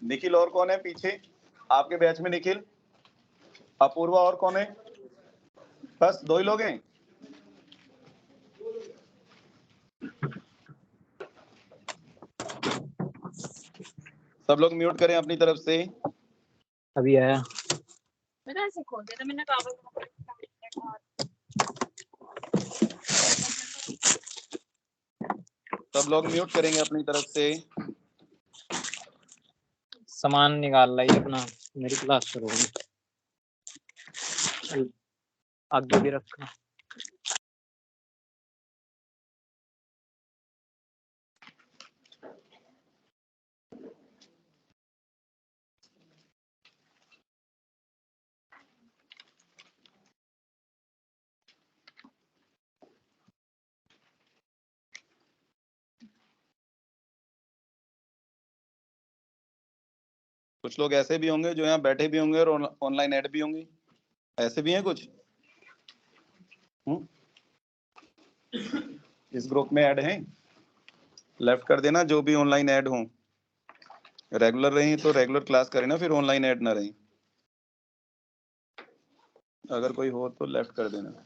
निखिल और कौन है पीछे आपके बैच में? निखिल, अपूर्वा और कौन है? बस 2 ही लोग हैं। सब लोग म्यूट करें अपनी तरफ से। अभी आया। मैंने ऐसे खोल दिया था, मैंने कागज सब लोग म्यूट करेंगे अपनी तरफ से। सामान निकाल लाई अपना, मेरी क्लास शुरू होगी। आगे भी रखना। कुछ लोग ऐसे भी होंगे जो यहाँ बैठे भी होंगे और ऑनलाइन ऐड भी होंगे, ऐसे भी हैं कुछ। इस ग्रुप में ऐड हैं? लेफ्ट कर देना जो भी ऑनलाइन ऐड हों। रेगुलर रही तो रेगुलर क्लास करें ना, फिर ऑनलाइन ऐड ना रही। अगर कोई हो तो लेफ्ट कर देना।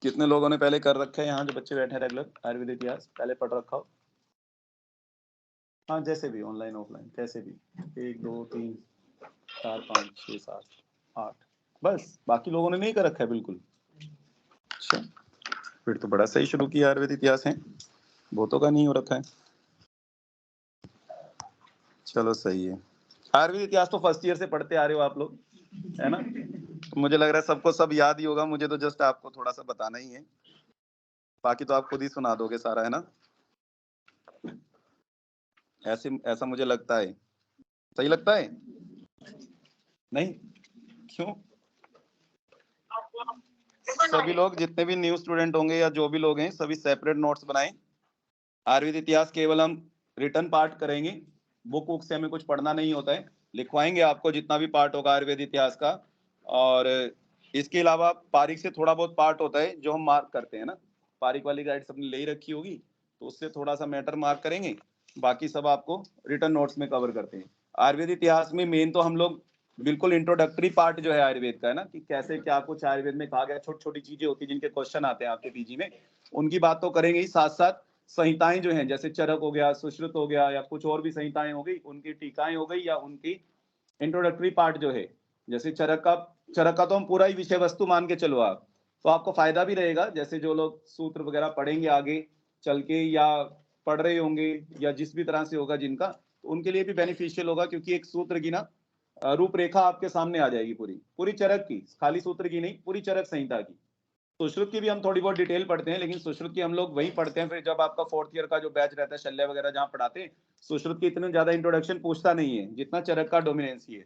कितने लोगों ने पहले कर रखा है यहाँ जो बच्चे बैठे हैं रेगुलर आयुर्वेद इतिहास, पहले पढ़ रखा हो? हाँ, जैसे भी ऑनलाइन ऑफलाइन कैसे भी। 1 2 3 4 5 6 7 8, बस। बाकी लोगों ने नहीं कर रखा है बिल्कुल। अच्छा, फिर तो बड़ा सही शुरू किया आयुर्वेद इतिहास है, बहुतों का नहीं हो रखा है। चलो सही है। आयुर्वेद इतिहास तो फर्स्ट ईयर से पढ़ते आ रहे हो आप लोग, है ना? तो मुझे लग रहा है सबको सब याद ही होगा, मुझे तो जस्ट आपको थोड़ा सा बताना ही है, बाकी तो आप खुद ही सुना दोगे सारा, है ना? ऐसा मुझे लगता है। सही लगता है? नहीं? क्यों? सभी लोग जितने भी न्यू स्टूडेंट होंगे या जो भी लोग हैं सभी सेपरेट नोट्स बनाएं। आयुर्वेद इतिहास केवल हम रिटर्न पार्ट करेंगे, बुक वुक से हमें कुछ पढ़ना नहीं होता है। लिखवाएंगे आपको जितना भी पार्ट होगा आयुर्वेद इतिहास का, और इसके अलावा पारिक से थोड़ा बहुत पार्ट होता है जो हम मार्क करते हैं ना। पारिक वाली गाइड सबने ले ही रखी होगी, तो उससे थोड़ा सा मैटर मार्क करेंगे, बाकी सब आपको रिटर्न नोट्स में कवर करते हैं। आयुर्वेद इतिहास में मेन तो हम लोग बिल्कुल इंट्रोडक्टरी पार्ट जो है आयुर्वेद का, है ना, कि कैसे क्या कुछ आयुर्वेद में कहा गया, छोटी छोटी चीजें होती है जिनके क्वेश्चन आते हैं आपके पीजी में, उनकी बात तो करेंगे ही। साथ साथ संहिताएं जो हैं, जैसे चरक हो गया, सुश्रुत हो गया, या कुछ और भी संहिताएं हो गई, उनकी टीकाएं हो गई, या उनकी इंट्रोडक्टरी पार्ट जो है, जैसे चरक का तो हम पूरा ही विषय वस्तु मान के चलो आप, तो आपको फायदा भी रहेगा। जैसे जो लोग सूत्र वगैरह पढ़ेंगे आगे चल के या पढ़ रहे होंगे या जिस भी तरह से होगा जिनका, तो उनके लिए भी बेनिफिशियल होगा, क्योंकि एक सूत्र की ना रूपरेखा आपके सामने आ जाएगी, पूरी पूरी चरक की, खाली सूत्र की नहीं, पूरी चरक संहिता की। सुश्रुत की भी हम थोड़ी बहुत डिटेल पढ़ते हैं, लेकिन सुश्रुत की हम लोग वही पढ़ते हैं फिर जब आपका 4th ईयर का जो बैच रहता है शल्य वगैरह जहाँ पढ़ाते हैं, सुश्रुत की इतने ज्यादा इंट्रोडक्शन पूछता नहीं है जितना चरक का डोमिनेंसी है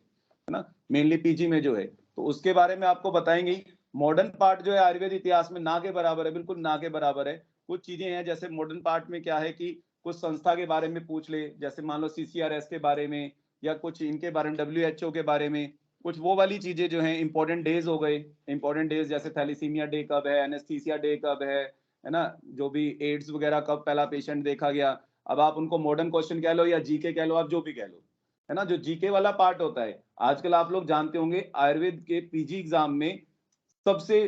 ना, मेनली पीजी में जो है, तो उसके बारे में आपको बताएंगे। मॉडर्न पार्ट जो है आयुर्वेद इतिहास में ना के बराबर है, बिल्कुल ना के बराबर है। कुछ चीजें हैं जैसे मॉडर्न पार्ट में क्या है कि कुछ संस्था के बारे में पूछ ले, जैसे मान लो CCRS के बारे में, या कुछ इनके बारे में WHO के बारे में, कुछ वो वाली चीजें जो हैं। इंपॉर्टेंट डेज हो गए, इंपॉर्टेंट डेज जैसे थैलीसीमिया डे कब है, एनेस्थीसिया डे कब है ना, जो भी एड्स वगैरह कब पहला पेशेंट देखा गया। अब आप उनको मॉडर्न क्वेश्चन कह लो या जीके कह लो, आप जो भी कह लो, है ना, जो जीके वाला पार्ट होता है। आजकल आप लोग जानते होंगे आयुर्वेद के पीजी एग्जाम में सबसे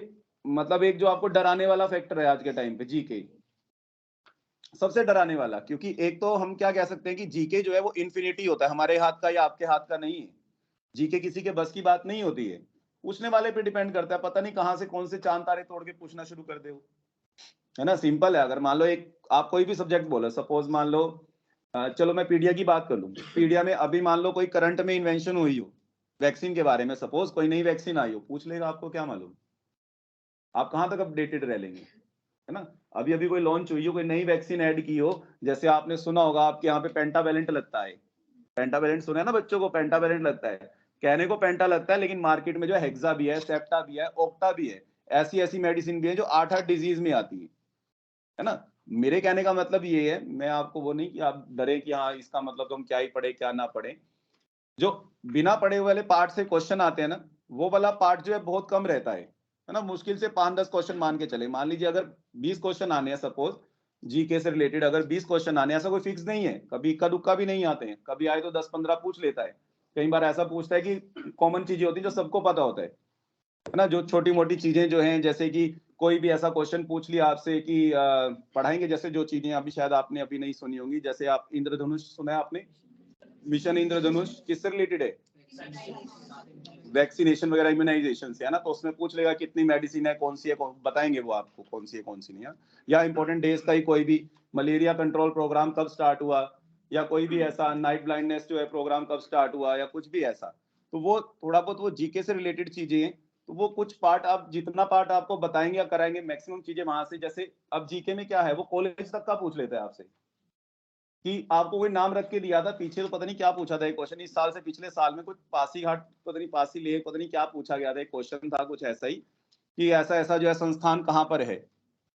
मतलब एक जो आपको डराने वाला फैक्टर है आज के टाइम पे, जीके सबसे डराने वाला, क्योंकि एक तो हम क्या कह सकते हैं कि जीके जो है वो इन्फिनिटी होता है, हमारे हाथ का या आपके हाथ का नहीं है। जीके किसी के बस की बात नहीं होती है, पूछने वाले पे डिपेंड करता है, पता नहीं कहां से कौन से चांद तारे तोड़ के पूछना शुरू कर दे वो, है ना, सिंपल है। अगर मान लो एक आप कोई भी सब्जेक्ट बोलो, सपोज मान लो चलो मैं पीडिया की बात कर लूं, पीडिया में अभी मान लो कोई करंट में इन्वेंशन हुई हो वैक्सीन के बारे में, सपोज कोई नई वैक्सीन आई हो, पूछ लेगा आपको क्या मालूम, आप कहां तक अपडेटेड रह लेंगे, है ना। अभी अभी कोई लॉन्च हुई हो, कोई नई वैक्सीन ऐड की हो, जैसे आपने सुना होगा आपके यहाँ पे पेंटावेलेंट लगता है, पेंटावेलेंट सुना है ना बच्चों को, पेंटावेलेंट लगता है, कहने को पेंटा लगता है लेकिन मार्केट में जो हेक्सा भी है, सेप्टा भी है, ओक्टा भी है, ऐसी ऐसी मेडिसिन भी है जो 8-8 डिजीज में आती है ना। मेरे कहने का मतलब ये है, मैं आपको वो नहीं कि आप डरे कि हाँ इसका मतलब हम क्या ही पढ़े क्या ना पढ़े, जो बिना पढ़े हुए वाले पार्ट से क्वेश्चन आते हैं ना, वो वाला पार्ट जो है बहुत कम रहता है ना, मुश्किल से 5-10 क्वेश्चन मान के चले। मान लीजिए अगर 20 क्वेश्चन आने हैं, सपोज जीके से रिलेटेड अगर 20 क्वेश्चन आने, ऐसा कोई फिक्स नहीं है, कभी इक्का दुक्का भी नहीं आते हैं, कभी आए तो 10-15 पूछ लेता है, कई बार ऐसा पूछता है कि कॉमन चीजें होती है जो सबको पता होता है ना, जो छोटी मोटी चीजें जो हैं, जैसे कि कोई भी ऐसा क्वेश्चन पूछ लिया आपसे कि पढ़ाएंगे, जैसे जो चीजें अभी शायद आपने अभी नहीं सुनी होंगी, जैसे आप इंद्रधनुष सुना है आपने, मिशन इंद्रधनुष किससे रिलेटेड है, वैक्सीनेशन वगैरह इम्यूनाइजेशन से, है ना। तो उसमें पूछ लेगा कितनी मेडिसिन है, कौन सी है, बताएंगे वो आपको कौन सी है कौन सी नहीं है। या इंपॉर्टेंट डेज का ही कोई भी मलेरिया कंट्रोल प्रोग्राम कब स्टार्ट हुआ, या कोई भी ऐसा नाइट ब्लाइंडनेस जो है प्रोग्राम कब स्टार्ट हुआ, या कुछ भी ऐसा, तो वो थोड़ा बहुत वो जीके से रिलेटेड चीजें हैं। तो वो कुछ पार्ट आप जितना पार्ट आपको बताएंगे या कराएंगे, मैक्सिमम चीजें वहां से, जैसे अब जीके में क्या है, वो कॉलेज तक का पूछ लेता है आपसे, कि आपको कोई नाम रख के दिया था पीछे, तो पता नहीं क्या पूछा था एक क्वेश्चन, इस साल से पिछले साल में कुछ पासीघाट, पता नहीं पासी लेक, पता नहीं क्या पूछा गया था, एक क्वेश्चन था कुछ ऐसा ही, कि ऐसा ऐसा जो है संस्थान कहाँ पर है,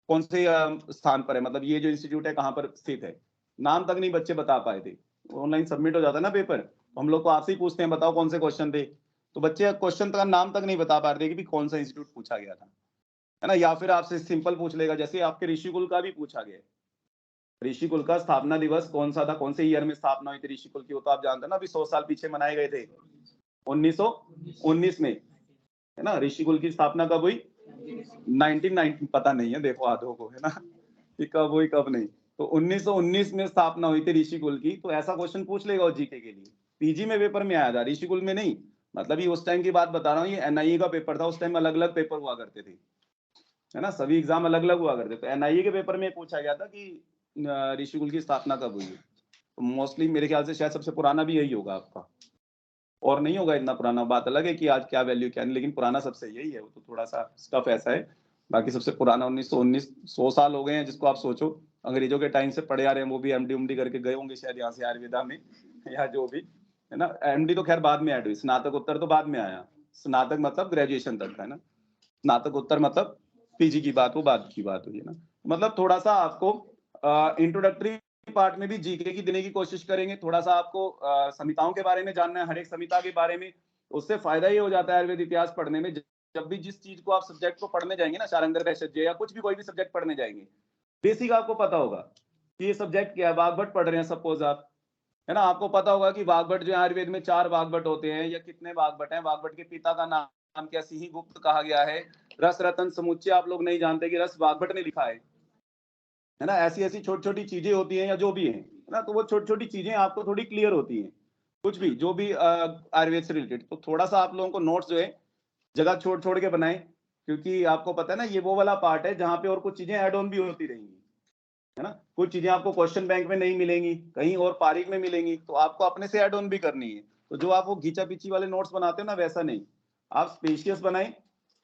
कौन से स्थान पर है, मतलब ये जो इंस्टीट्यूट है कहाँ पर स्थित है, नाम तक नहीं बच्चे बता पाए थे। ऑनलाइन सबमिट हो जाता है ना पेपर, तो हम लोग को आपसे ही पूछते हैं बताओ कौन से क्वेश्चन थे, तो बच्चे क्वेश्चन का नाम तक नहीं बता पा रहे थे कि कौन सा इंस्टीट्यूट पूछा गया था, है ना। या फिर आपसे सिंपल पूछ लेगा, जैसे आपके ऋषिकुल का भी पूछा गया है, ऋषिकुल का स्थापना दिवस कौन सा था, कौन से ईयर में स्थापना हुई थी ऋषिकुल की, वो तो आप जानते हैं ना, अभी 100 साल पीछे मनाए गए थे, 1919 में, है ना। ऋषिकुल की स्थापना कब हुई, 1919, पता नहीं है देखो आधो को, है ना, कि कब हुई कब नहीं, तो 1919 में स्थापना हुई थी ऋषिकुल की। तो ऐसा क्वेश्चन पूछ लेगा जीके के लिए, पीजी में पेपर में आया था, ऋषिकुल में नहीं, मतलब ये उस टाइम की बात बता रहा हूँ, ये एनआईए का पेपर था, उस टाइम अलग अलग पेपर हुआ करते थे, है ना, सभी एग्जाम अलग अलग हुआ करते। तो एनआईए के पेपर में पूछा गया था कि ऋषिकुल की स्थापना कब हुई है, तो मोस्टली मेरे ख्याल से शायद सबसे पुराना भी यही होगा आपका, और नहीं होगा इतना पुराना, बात अलग है कि आज क्या वैल्यू क्या नहीं, लेकिन पुराना सबसे यही है, वो तो थोड़ा सा स्टफ ऐसा है। बाकी सबसे पुराना 1919, 100 साल हो गए हैं, जिसको आप सोचो अंग्रेजों के टाइम से पढ़े आ रहे हैं, वो भी एमडी उमडी करके गए होंगे शायद यहाँ से आयुर्वेदा में या जो भी, है ना। एमडी तो खैर बाद में ऐड हुई, स्नातकोत्तर तो बाद में आया, स्नातक मतलब ग्रेजुएशन तक का, है ना, स्नातकोत्तर मतलब पीजी की बात, वो बाद की बात हुई है ना। मतलब थोड़ा सा आपको इंट्रोडक्टरी पार्ट में भी जीके की देने की कोशिश करेंगे, थोड़ा सा आपको संहिताओं के बारे में जानना है, हर एक संहिता के बारे में, उससे फायदा ये हो जाता है आयुर्वेद इतिहास पढ़ने में, जब भी जिस चीज को आप सब्जेक्ट को पढ़ने जाएंगे ना, शारंगर भेषज या कुछ भी कोई भी सब्जेक्ट पढ़ने जाएंगे, बेसिक आपको पता होगा कि ये सब्जेक्ट क्या है। वाग्भट पढ़ रहे हैं सपोज आप, है ना, आपको पता होगा कि वाग्भट जो है आयुर्वेद में 4 वाग्भट होते हैं, या कितने वाग्भट हैं, वाग्भट के पिता का नाम क्या, सिंह गुप्त कहा गया है, रस रतन समुच्चय आप लोग नहीं जानते कि रस वाग्भट ने लिखा है ना। ऐसी ऐसी छोटी छोटी चीजें होती हैं या जो भी है ना, तो वो छोटी छोटी चीजें आपको थोड़ी क्लियर होती हैं, कुछ भी जो भी आयुर्वेद से रिलेटेड। तो थोड़ा सा आप लोगों को नोट्स जो है जगह छोड़ छोड़ के बनाएं, क्योंकि आपको पता है ना, ये वो वाला पार्ट है जहाँ पे और कुछ चीजें ऐड ऑन भी होती रहेंगी, है ना। कुछ चीजें आपको क्वेश्चन बैंक में नहीं मिलेंगी, कहीं और पारिक में मिलेंगी, तो आपको अपने से ऐड ऑन भी करनी है। तो जो आप वो घीचा पीछी वाले नोट्स बनाते हो ना, वैसा नहीं, आप स्पेशियस बनाएं,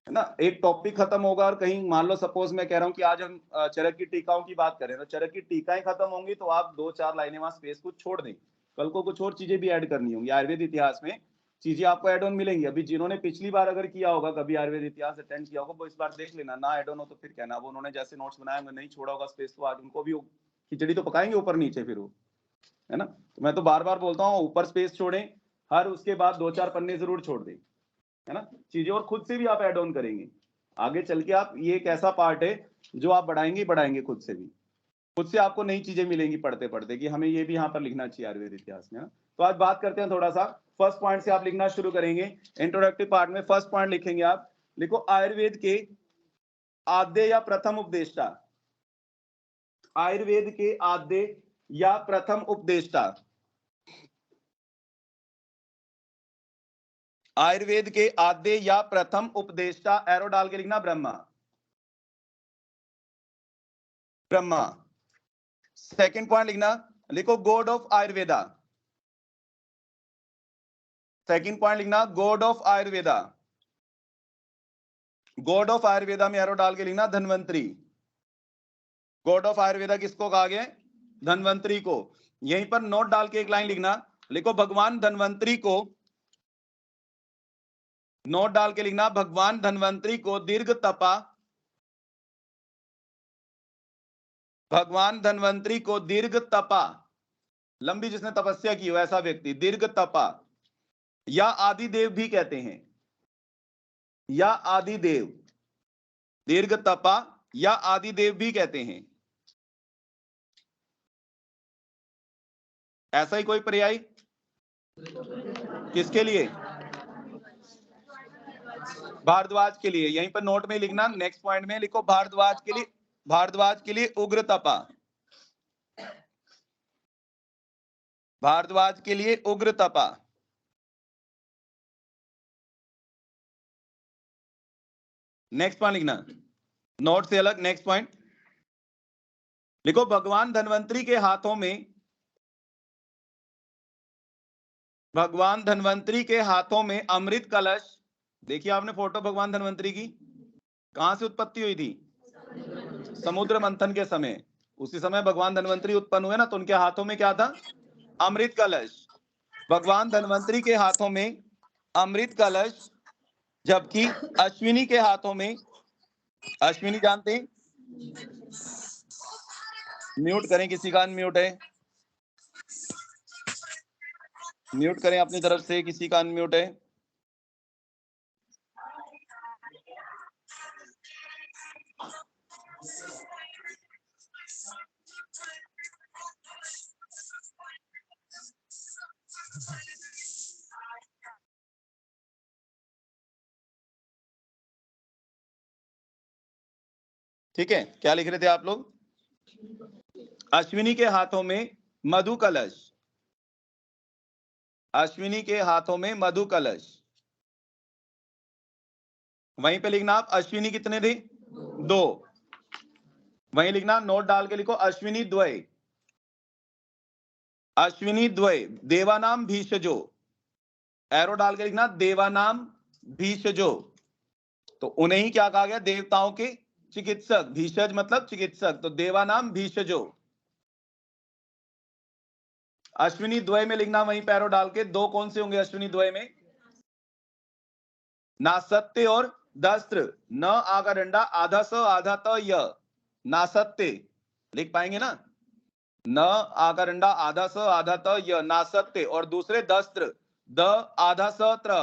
है ना। एक टॉपिक खत्म होगा और कहीं मान लो सपोज मैं कह रहा हूँ कि आज हम चरक की टीकाओं की बात करें, तो चरक की टीकाएं खत्म होंगी, तो आप 2-4 लाइनें वहां स्पेस कुछ छोड़ दें, कल को कुछ और चीजें भी ऐड करनी होंगी। आयुर्वेद इतिहास में चीजें आपको एड ऑन मिलेंगी। अभी जिन्होंने पिछली बार अगर किया होगा, कभी आयुर्वेद इतिहास अटेंड किया होगा, वो इस बार देख लेना, ना एड ऑन हो तो फिर कहना, अब उन्होंने जैसे नोट्स बनाए होंगे नहीं छोड़ा होगा स्पेस, तो आज उनको भी खिचड़ी तो पकाएंगे ऊपर नीचे फिर वो, है ना। तो मैं तो बार बार बोलता हूँ ऊपर स्पेस छोड़ें, हर उसके बाद 2-4 पन्ने जरूर छोड़ दें, है ना, चीजें और खुद से भी आप ऐड ऑन करेंगे आगे चल के। आप ये एक ऐसा पार्ट है जो आप बढ़ाएंगे बढ़ाएंगे खुद से भी, खुद से आपको नई चीजें मिलेंगी पढ़ते पढ़ते कि हमें ये भी यहाँ पर लिखना चाहिए आयुर्वेद इतिहास में, है ना। तो आज बात करते हैं थोड़ा सा, फर्स्ट पॉइंट से आप लिखना शुरू करेंगे। इंट्रोडक्टिव पार्ट में फर्स्ट पॉइंट लिखेंगे आप, लिखो आयुर्वेद के आद्य या प्रथम उपदेष्टा, आयुर्वेद के आद्य या प्रथम उपदेष्टा, आयुर्वेद के आद्य या प्रथम उपदेष्टा, एरो डाल के लिखना ब्रह्मा। ब्रह्मा। सेकंड पॉइंट लिखना, लिखो god of Ayurveda. Second point लिखना god of Ayurveda. God of Ayurveda में एरो डाल के लिखना धन्वंतरी। गॉड ऑफ आयुर्वेदा किसको कहा गया? धन्वंतरी को। यहीं पर नोट डाल के एक लाइन लिखना, लिखो भगवान धन्वंतरी को, नोट डाल के लिखना भगवान धन्वंतरी को दीर्घ तपा, भगवान धन्वंतरी को दीर्घ तपा, लंबी जिसने तपस्या की हो ऐसा व्यक्ति, दीर्घ तपा या आदिदेव भी कहते हैं, या आदिदेव, दीर्घ तपा या आदिदेव भी कहते हैं। ऐसा ही कोई पर्याय किसके लिए? भारद्वाज के लिए। यहीं पर नोट में लिखना, नेक्स्ट पॉइंट में लिखो भारद्वाज के लिए, भारद्वाज के लिए उग्र तपा, भारद्वाज के लिए उग्र तपा। नेक्स्ट पॉइंट लिखना, नोट से अलग। नेक्स्ट पॉइंट लिखो भगवान धन्वंतरी के हाथों में, भगवान धन्वंतरी के हाथों में अमृत कलश। देखिए आपने फोटो भगवान धन्वंतरी की, कहां से उत्पत्ति हुई थी? समुद्र मंथन के समय। उसी समय भगवान धन्वंतरी उत्पन्न हुए ना, तो उनके हाथों में क्या था? अमृत कलश। भगवान धन्वंतरी के हाथों में अमृत कलश, जबकि अश्विनी के हाथों में, अश्विनी जानते हैं? म्यूट करें, किसी का अनम्यूट है, म्यूट करें अपनी तरफ से, किसी का अनम्यूट है। ठीक है, क्या लिख रहे थे आप लोग? अश्विनी के हाथों में मधु कलश, अश्विनी के हाथों में मधु कलश। वहीं पे लिखना आप अश्विनी कितने थे? 2। वहीं लिखना, नोट डाल के लिखो अश्विनी द्वय, अश्विनी द्वय देवानाम भीषजो, एरो डाल के लिखना देवानाम भीषजो। तो उन्हें ही क्या कहा गया? देवताओं के चिकित्सक। भीषज मतलब चिकित्सक, तो देवानाम भीषजो। अश्विनी द्वय में लिखना वहीं पैरो डाल के, 2 कौन से होंगे अश्विनी द्वय में? नासत्य और दस्त्र। न आगा डंडा, आधा स आधा त य, नासत्य लिख पाएंगे ना? न आगा डंडा, आधा स आधा त य, नासत्य। और दूसरे दस्त्र, द आधा स त्र,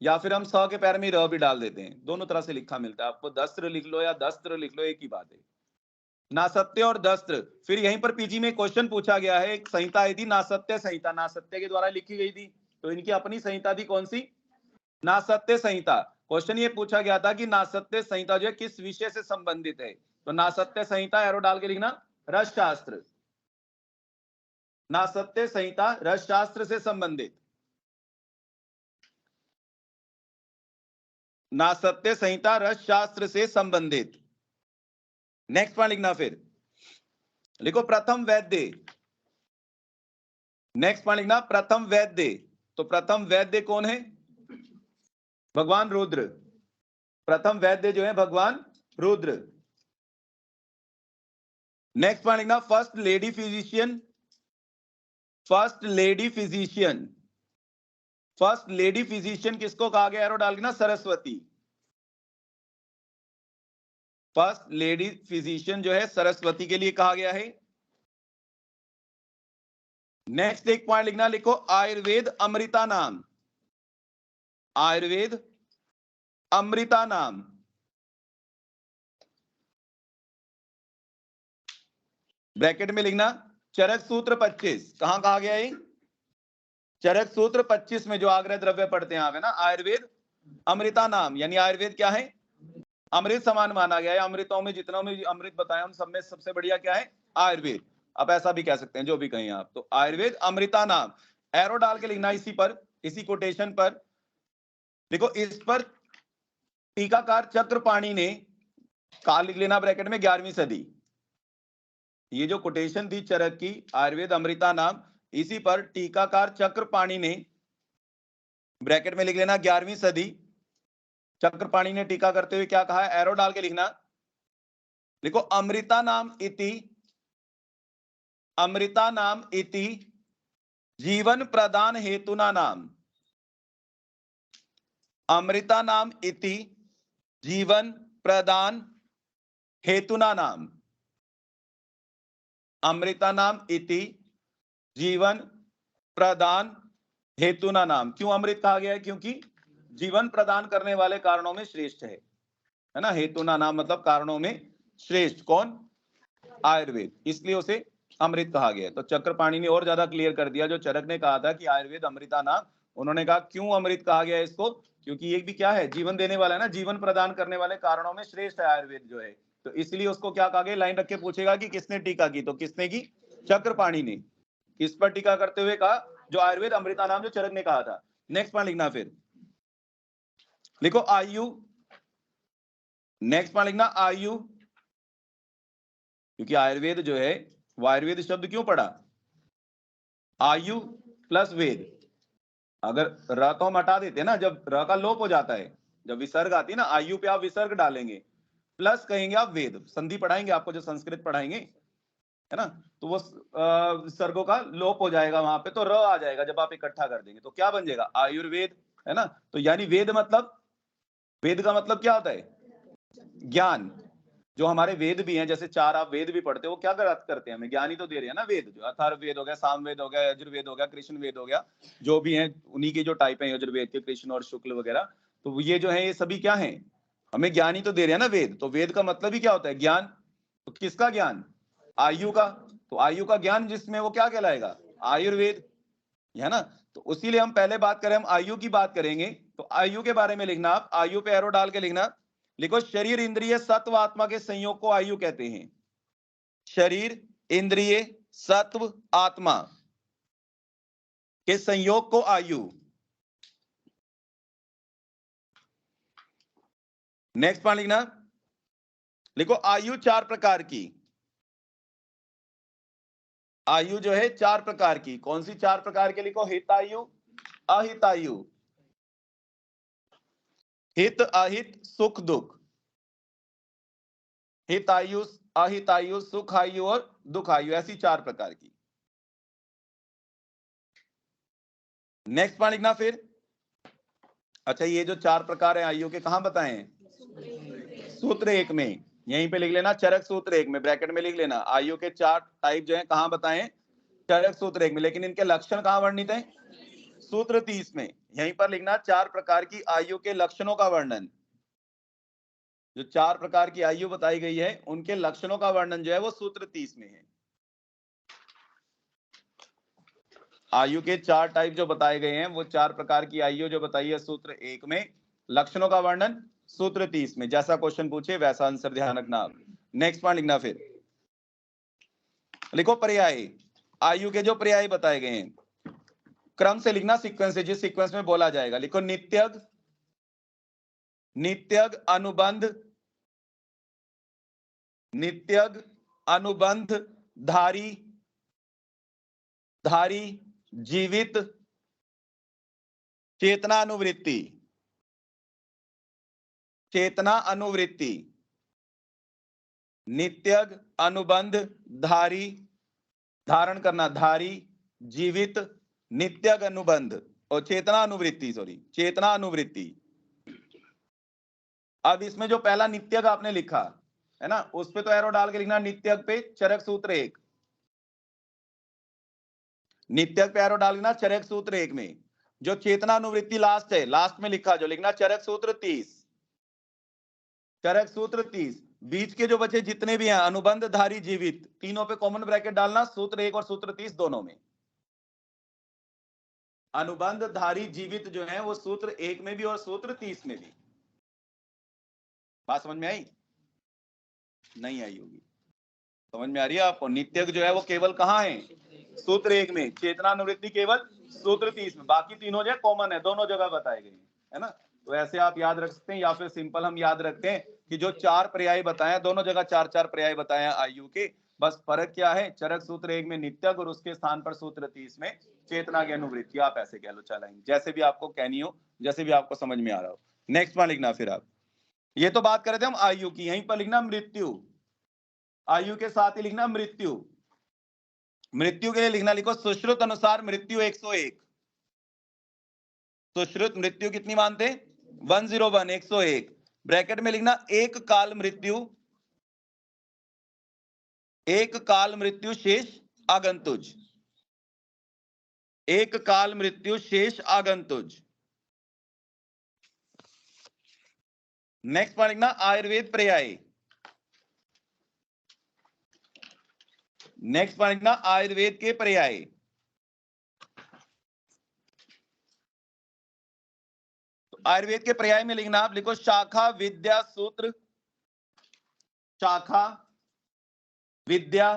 या फिर हम स के पैर में र भी डाल देते हैं, दोनों तरह से लिखा मिलता है आपको। दस्त्र लिख लो या दस्त्र लिख लो, एक ही बात है। नासत्य और दस्त्र। फिर यहीं पर पीजी में क्वेश्चन पूछा गया है, एक संहिता आई थी नासत्य संहिता, नासत्य के द्वारा लिखी गई थी, तो इनकी अपनी संहिता थी, कौन सी? नासत्य संहिता। क्वेश्चन ये पूछा गया था कि नासत्य संहिता जो है किस विषय से संबंधित है? तो नासत्य संहिता एरो डाल के लिखना रस शास्त्र, नासत्य संहिता रस शास्त्र से संबंधित, नासत्य संहिता रस शास्त्र से संबंधित। नेक्स्ट पॉइंट लिखना, फिर लिखो प्रथम वैद्य। नेक्स्ट पॉइंट लिखना प्रथम वैद्य। तो प्रथम वैद्य कौन है? भगवान रुद्र। प्रथम वैद्य जो है भगवान रुद्र। नेक्स्ट पॉइंट लिखना first lady physician, first lady physician, first lady physician किसको कहा गया? एरो डाल के ना सरस्वती। फर्स्ट लेडी फिजिशियन जो है सरस्वती के लिए कहा गया है। नेक्स्ट एक पॉइंट लिखना, लिखो आयुर्वेद अमृता नाम, आयुर्वेद अमृता नाम। ब्रैकेट में लिखना चरक सूत्र 25, कहां कहा गया है? चरक सूत्र 25 में जो आग्रह द्रव्य पढ़ते हैं आप, है ना, आयुर्वेद अमृता नाम, यानी आयुर्वेद क्या है? अमृत समान माना गया है। अमृतों में जितना में अमृत बताया हम सब में सबसे बढ़िया क्या है? आयुर्वेद। आप ऐसा भी कह सकते हैं, जो भी कहें आप। तो आयुर्वेद अमृता नाम, एरो डाल के लिखना इसी पर, इसी कोटेशन पर। देखो इस पर टीकाकार चक्रपाणी ने काल लिख लेना ब्रैकेट में 11वीं सदी। ये जो कोटेशन थी चरक की, आयुर्वेद अमृता नाम, इसी पर टीकाकार चक्रपाणी ने, ब्रैकेट में लिख लेना 11वीं सदी, चक्रपाणी ने टीका करते हुए क्या कहा है, एरो डाल के लिखना। लिखो अमृता नाम इति, अमृता नाम इति जीवन प्रदान हेतुना नाम, अमृता नाम इति जीवन प्रदान हेतुना नाम, अमृता नाम इति जीवन प्रदान हेतुना नाम। क्यों अमृत कहा गया है? क्योंकि जीवन प्रदान करने वाले कारणों में श्रेष्ठ है ना। हेतुना नाम मतलब कारणों में श्रेष्ठ। कौन? आयुर्वेद, इसलिए उसे अमृत कहा गया। तो चक्रपाणी ने और ज्यादा क्लियर कर दिया जो चरक ने कहा था कि आयुर्वेद अमृता नाम। उन्होंने कहा क्यों अमृत कहा गया इसको, क्योंकि ये भी क्या है, जीवन देने वाला है ना, जीवन प्रदान करने वाले कारणों में श्रेष्ठ है आयुर्वेद जो है। तो इसलिए उसको क्या कहा गया, लाइन रख के पूछेगा कि किसने टीका की, तो किसने की? चक्रपाणी ने। इस पर टीका करते हुए कहा जो आयुर्वेद अमृता नाम जो चरक ने कहा था। नेक्स्ट पॉइंट लिखना, फिर लिखो आयु। नेक्स्ट पॉइंट लिखना आयु, क्योंकि आयुर्वेद जो है वो आयुर्वेद शब्द क्यों पढ़ा? आयु प्लस वेद। अगर र तो हम हटा देते हैं ना, जब र का लोप हो जाता है, जब विसर्ग आती है ना, आयु पे आप विसर्ग डालेंगे, प्लस कहेंगे आप वेद। संधि पढ़ाएंगे आपको जो संस्कृत पढ़ाएंगे, है ना, तो वो विसर्गों का लोप हो जाएगा वहां पे, तो र आ जाएगा जब आप इकट्ठा कर देंगे, तो क्या बन जाएगा? आयुर्वेद, है ना। तो यानी वेद मतलब, वेद का मतलब क्या होता है? ज्ञान। जो हमारे वेद भी हैं, जैसे 4 आप वेद भी पढ़ते हो, वो क्या करते हैं? हमें ज्ञान ही तो दे रहे हैं ना वेद। जो अथर्ववेद हो गया, सामवेद हो गया, यजुर्वेद हो गया, कृष्ण वेद हो गया, जो भी हैं उन्हीं के जो टाइप है यजुर्वेद के, कृष्ण और शुक्ल वगैरह। तो ये जो है ये सभी क्या है? हमें ज्ञान ही तो दे रहे हैं ना वेद। तो वेद का मतलब ही क्या होता है? ज्ञान। तो किसका ज्ञान? आयु का। तो आयु का ज्ञान जिसमें, वो क्या कहलाएगा? आयुर्वेद, है ना। तो उसीलिए हम पहले बात करें, हम आयु की बात करेंगे, तो आयु के बारे में लिखना आप, आयु पे एरो डाल के लिखना। लिखो शरीर इंद्रिय सत्व आत्मा के संयोग को आयु कहते हैं। शरीर इंद्रिय सत्व आत्मा के संयोग को आयु। नेक्स्ट पॉइंट लिखना, लिखो आयु 4 प्रकार की। आयु जो है 4 प्रकार की। कौन सी 4 प्रकार के? लिखो हितायु, अहितायु, हित अहित सुख दुख, हितायु अहितायु सुख आयु और दुख आयु, ऐसी 4 प्रकार की। नेक्स्ट पॉइंट लिखना फिर। अच्छा, ये जो 4 प्रकार है आयु के, कहां बताए हैं? सूत्र 1 में। यहीं पे लिख लेना, चरक सूत्र 1 में, ब्रैकेट में लिख लेना। आयु के 4 टाइप जो है कहां बताए? चरक सूत्र 1 में। लेकिन इनके लक्षण कहां वर्णित है? सूत्र 30 में। यहीं पर लिखना 4 प्रकार की आयु के लक्षणों का वर्णन। जो 4 प्रकार की आयु बताई गई है, उनके लक्षणों का वर्णन जो है वो सूत्र 30 में है। आयु के 4 टाइप जो बताए गए हैं, वो 4 प्रकार की आयु जो बताई है सूत्र 1 में, लक्षणों का वर्णन सूत्र 30 में। जैसा क्वेश्चन पूछे वैसा आंसर ध्यान रखना आप। नेक्स्ट पॉइंट लिखना फिर, लिखो पर्याय। आयु के जो पर्याय बताए गए हैं, क्रम से लिखना, सीक्वेंस से, जिस सीक्वेंस में बोला जाएगा। लिखो नित्यग, नित्यग अनुबंध, नित्यग अनुबंध धारी, धारी जीवित चेतना अनुवृत्ति, चेतना अनुवृत्ति। नित्यग अनुबंध धारी, धारण करना, धारी जीवित नित्यग अनुबंध और चेतना अनुवृत्ति, सॉरी चेतना अनुवृत्ति। अब इसमें जो पहला नित्यग आपने लिखा है ना, उस पे तो एरो डाल के लिखना, नित्यग पे चरक सूत्र 1, नित्यग पे एरो डालना चरक सूत्र 1 में। जो चेतना अनुवृत्ति लास्ट है, लास्ट में लिखा जो लिखना चरक सूत्र 30, चरक सूत्र 30। बीच के जो बचे जितने भी हैं, अनुबंध धारी जीवित, तीनों पे कॉमन ब्रैकेट डालना, सूत्र 1 और सूत्र 30 दोनों में। अनुबंध धारी जीवित जो है वो सूत्र 1 में भी और सूत्र 30 में भी। बात समझ में आई? नहीं आई होगी, समझ में आ रही है आपको? नित्यग जो है वो केवल कहां है? सूत्र 1 में। चेतना अनुवृत्ति केवल सूत्र 30 में। बाकी तीनों जो है कॉमन है, दोनों जगह बताए गए हैं, है ना। तो ऐसे आप याद रख सकते हैं, या फिर सिंपल हम याद रखते हैं कि जो 4 पर्याय बताए दोनों जगह 4-4 पर्याय बताए आयु के, बस फर्क क्या है, चरक सूत्र 1 में नित्यक और उसके स्थान पर सूत्र 30 में चेतना की अनुवृत्ति, आप ऐसे कह लो चलाएंगे, जैसे भी आपको कहनी हो, जैसे भी आपको समझ में आ रहा हो। नेक्स्ट में लिखना फिर आप, ये तो बात कर रहे थे हम आयु की, यहीं पर लिखना मृत्यु, आयु के साथ ही लिखना मृत्यु। मृत्यु के लिए लिखना, लिखो सुश्रुत अनुसार मृत्यु 101, सुश्रुत मृत्यु कितनी मानते, 101, 101। ब्रैकेट में लिखना एक काल मृत्यु, एक काल मृत्यु शेष आगंतुज, एक काल मृत्यु शेष आगंतुज। नेक्स्ट पर लिखना आयुर्वेद पर्याय, नेक्स्ट पर लिखना आयुर्वेद के पर्याय। तो आयुर्वेद के पर्याय में लिखना, आप लिखो शाखा विद्या सूत्र, शाखा विद्या